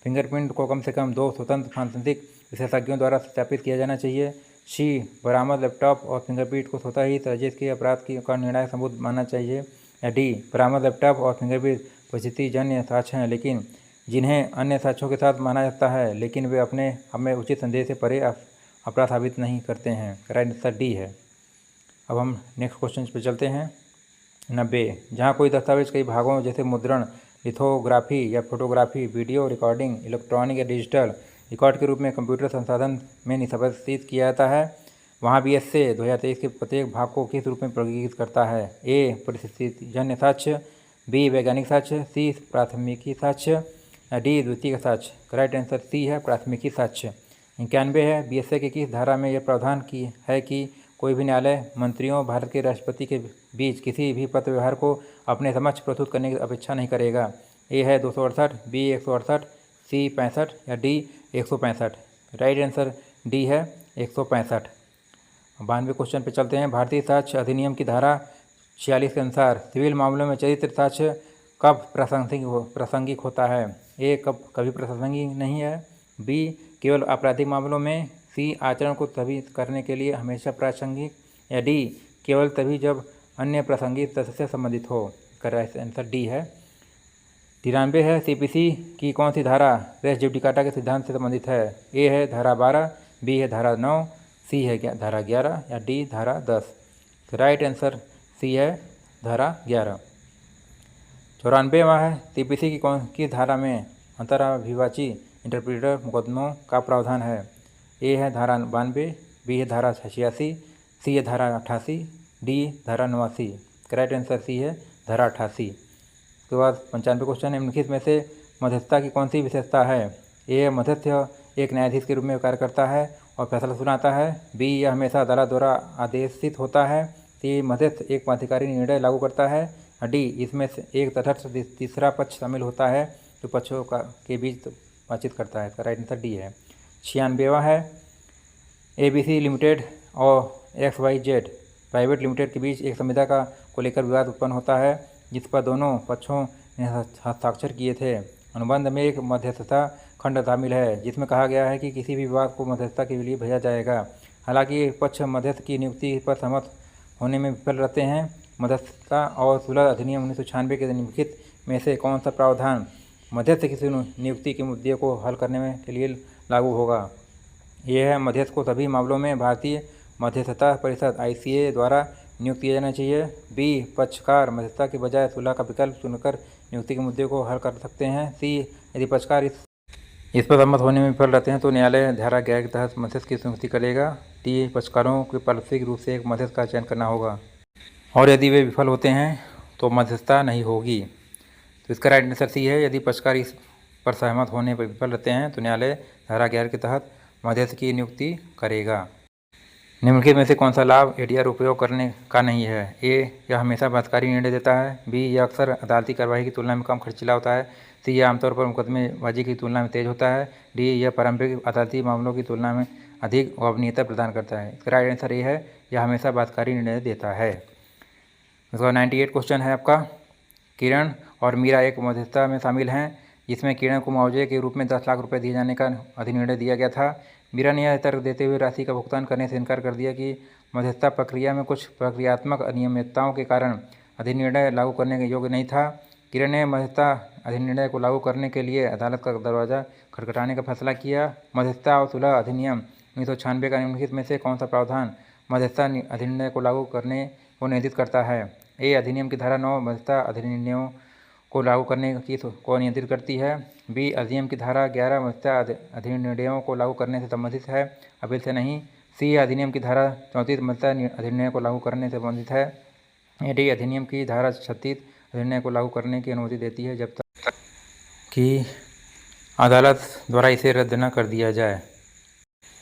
फिंगरप्रिंट को कम से कम 2 स्वतंत्र फारेंसिक विशेषज्ञों द्वारा सत्यापित किया जाना चाहिए। सी बरामद लैपटॉप और फिंगरप्रिंट को स्वतः ही राजेश के अपराध का निर्णायक सबूत मानना चाहिए। या डी बरामद लैपटॉप और फिंगरप्रिंट परिस्थितिजन्य साक्ष्य हैं लेकिन जिन्हें अन्य साक्ष्यों के साथ माना जाता है लेकिन वे अपने हमें उचित संदेह से परे अपराध साबित नहीं करते हैं। राइट आंसर डी है। अब हम नेक्स्ट क्वेश्चन पर चलते हैं। 90 जहाँ कोई दस्तावेज कई भागों जैसे मुद्रण, लिथोग्राफी या फोटोग्राफी, वीडियो रिकॉर्डिंग, इलेक्ट्रॉनिक या डिजिटल रिकॉर्ड के रूप में कंप्यूटर संसाधन में निष्पादित किया जाता है, वहाँ BSA 2023 के प्रत्येक भाग को किस रूप में वर्गीकृत करता है? ए परिस्थितिजन्य साक्ष्य, बी वैज्ञानिक साक्ष्य, सी प्राथमिकी साक्ष्य या डी द्वितीयक साक्ष्य। राइट आंसर सी है प्राथमिकी साक्ष्य। 91 है BSA के किस धारा में यह प्रावधान की है कि कोई भी न्यायालय मंत्रियों भारत के राष्ट्रपति के बीच किसी भी पत्र व्यवहार को अपने समक्ष प्रस्तुत करने की अपेक्षा नहीं करेगा? ए है 268, बी 168, सी 65 या डी 165। राइट आंसर डी है 165। 92 क्वेश्चन पे चलते हैं। भारतीय साक्ष्य अधिनियम की धारा 46 के अनुसार सिविल मामलों में चरित्र साक्ष्य कब प्रासंगिक होता है? ए कभी प्रासंगिक नहीं है, बी केवल आपराधिक मामलों में, सी आचरण को तभी करने के लिए हमेशा प्रासंगिक या डी केवल तभी जब अन्य प्रासंगिक तथ्य से संबंधित हो। राइट आंसर डी है। 93 है CPC की कौन सी धारा रेस जुडिकाटा के सिद्धांत से संबंधित है? ए है धारा 12, बी है धारा 9, सी है धारा 11 या डी धारा 10। राइट आंसर सी है धारा 11। 94वां है CPC की कौन किस धारा में अंतराभिवाची इंटरप्रीटर मुकदमों का प्रावधान है? ए है धारा 92, बी है धारा 86, सी है धारा 88, डी धारा 89। राइट आंसर सी है धारा 88। उसके बाद 95 क्वेश्चन निम्नलिखित में से मध्यस्थता की कौन सी विशेषता है? ए, मध्यस्थ एक न्यायाधीश के रूप में कार्य करता है और फैसला सुनाता है। बी, यह हमेशा अदालत द्वारा आदेशित होता है। सी, मध्यस्थ एक प्राधिकारी निर्णय लागू करता है। डी, इसमें से एक तटस्थ तीसरा पक्ष शामिल होता है जो पक्षों के बीच बातचीत करता है। इसका राइट आंसर डी है। 96वां है, ABC लिमिटेड और XYZ प्राइवेट लिमिटेड के बीच एक संविदा को लेकर विवाद उत्पन्न होता है जिस पर दोनों पक्षों ने हस्ताक्षर किए थे। अनुबंध में एक मध्यस्थता खंड शामिल है जिसमें कहा गया है कि किसी भी विवाद को मध्यस्थता के लिए भेजा जाएगा। हालांकि पक्ष मध्यस्थ की नियुक्ति पर सहमत होने में विफल रहते हैं। मध्यस्थता और सुलह अधिनियम 1996 के निम्नलिखित में से कौन सा प्रावधान मध्यस्थ की नियुक्ति के मुद्दे को हल करने के लिए लागू होगा? यह है, मध्यस्थ को सभी मामलों में भारतीय मध्यस्थता परिषद ICA द्वारा नियुक्त किया जाना चाहिए। बी, पक्षकार मध्यस्थता के बजाय सुलह का विकल्प चुनकर नियुक्ति के मुद्दे को हल कर सकते हैं। सी, यदि पक्षकार इस पर सहमत होने में विफल रहते हैं तो न्यायालय धारा 11 के तहत मध्यस्थ की नियुक्ति करेगा। डी, पक्षकारों को पारस्परिक रूप से एक मध्यस्थ का चयन करना होगा और यदि वे विफल होते हैं तो मध्यस्थता नहीं होगी। तो इसका राइट आंसर सी है, यदि पक्षकार इस पर सहमत होने पर विफल रहते हैं तो न्यायालय धारा 11 के तहत मध्यस्थ की नियुक्ति करेगा। निम्नलिखित में से कौन सा लाभ ADR उपयोग करने का नहीं है? ए, यह हमेशा बाध्यकारी निर्णय देता है। बी, यह अक्सर अदालती कार्रवाई की तुलना में कम खर्चीला होता है। सी, यह आमतौर पर मुकदमेबाजी की तुलना में तेज होता है। डी, यह पारंपरिक अदालती मामलों की तुलना में अधिक गोपनीयता प्रदान करता है। इसका राइट आंसर ये है, यह हमेशा बाध्यकारी निर्णय देता है। इसका 98 क्वेश्चन है आपका, किरण और मीरा एक मध्यस्थता में शामिल हैं जिसमें किरण को मुआवजे के रूप में 10 लाख रुपये दिए जाने का अधिनिर्णय दिया गया था। मीरा ने यह तर्क देते हुए राशि का भुगतान करने से इनकार कर दिया कि मध्यस्थता प्रक्रिया में कुछ प्रक्रियात्मक अनियमितताओं के कारण अधिनिर्णय लागू करने के योग्य नहीं था। किरण ने मध्यस्थता अधिनिर्णय को लागू करने के लिए अदालत का दरवाजा खटखटाने का फैसला किया। मध्यस्थता और सुलह अधिनियम 1996 का निम्नलिखित में से कौन सा प्रावधान मध्यस्थता अधिनिर्णय को लागू करने को निर्धारित करता है? ए, अधिनियम की धारा 9 मध्यस्थता अधिनिर्णयों को लागू करने को नियंत्रित करती है। बी, अधिनियम की धारा 11 मध्यस्थता अधिनिर्णयों को लागू करने से संबंधित है, अपील से नहीं। सी, अधिनियम की धारा 34 मध्यस्थता अधिनिर्णय को लागू करने से संबंधित है। डी, अधिनियम की धारा 36 अधिनिर्णय को लागू करने की अनुमति देती है जब तक कि अदालत द्वारा इसे रद्द न कर दिया जाए।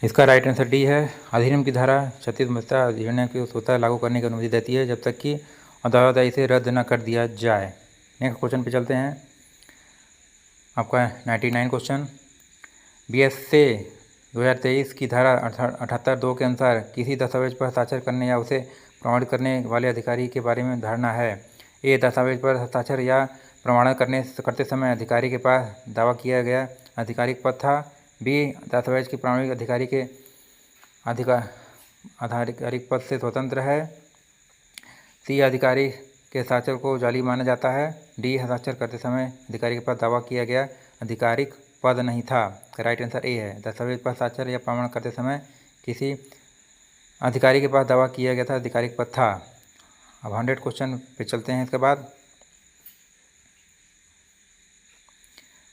इसका राइट आंसर डी है, अधिनियम की धारा 36 मध्यस्थता अधिनिर्णय को स्वतः लागू करने की अनुमति देती है जब तक कि अदालत इसे रद्द न कर दिया जाए। नेक्स्ट क्वेश्चन पे चलते हैं। आपका 99 क्वेश्चन, BSA 2023 की धारा 78(2) के अनुसार किसी दस्तावेज पर हस्ताक्षर करने या उसे प्रमाणित करने वाले अधिकारी के बारे में धारणा है। ए, दस्तावेज पर हस्ताक्षर या प्रमाणन करते समय अधिकारी के पास दावा किया गया आधिकारिक पद था। बी, दस्तावेज के प्रमाणिक अधिकारी के आधिकारिक पद से स्वतंत्र है। सी, अधिकारी के हस्ताक्षर को जाली माना जाता है। डी, हस्ताक्षर करते समय अधिकारी के पास दावा किया गया आधिकारिक पद नहीं था। राइट आंसर ए है, दस्तावेज पर हस्ताक्षर या प्रमाण करते समय किसी अधिकारी के पास दावा किया गया था आधिकारिक पद था। अब 100 क्वेश्चन पे चलते हैं। इसके बाद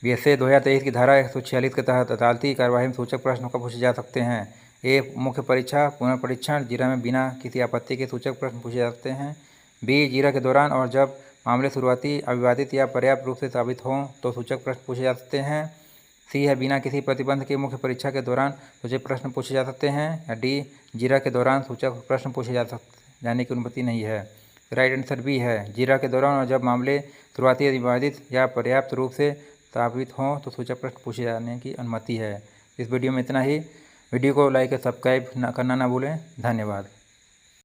BSA 2023 की धारा 146 के तहत अदालती कार्यवाही में सूचक प्रश्न कब पूछे जा सकते हैं? ए, मुख्य परीक्षा पुनर्परीक्षण जीरा में बिना किसी आपत्ति के सूचक प्रश्न पूछे जा सकते हैं। बी, जीरा के दौरान और जब मामले शुरुआती अविवादित या पर्याप्त रूप से साबित हों तो सूचक प्रश्न पूछे जा सकते हैं। सी है, बिना किसी प्रतिबंध के मुख्य परीक्षा के दौरान सूचक प्रश्न पूछे जा सकते हैं। या डी, जीरा के दौरान सूचक प्रश्न पूछे जाने की अनुमति नहीं है। राइट आंसर बी है, जीरा के दौरान और जब मामले शुरुआती अविवादित या पर्याप्त रूप से साबित हों तो सूचक प्रश्न पूछे जाने की अनुमति है। इस वीडियो में इतना ही। वीडियो को लाइक और सब्सक्राइब करना ना भूलें। धन्यवाद।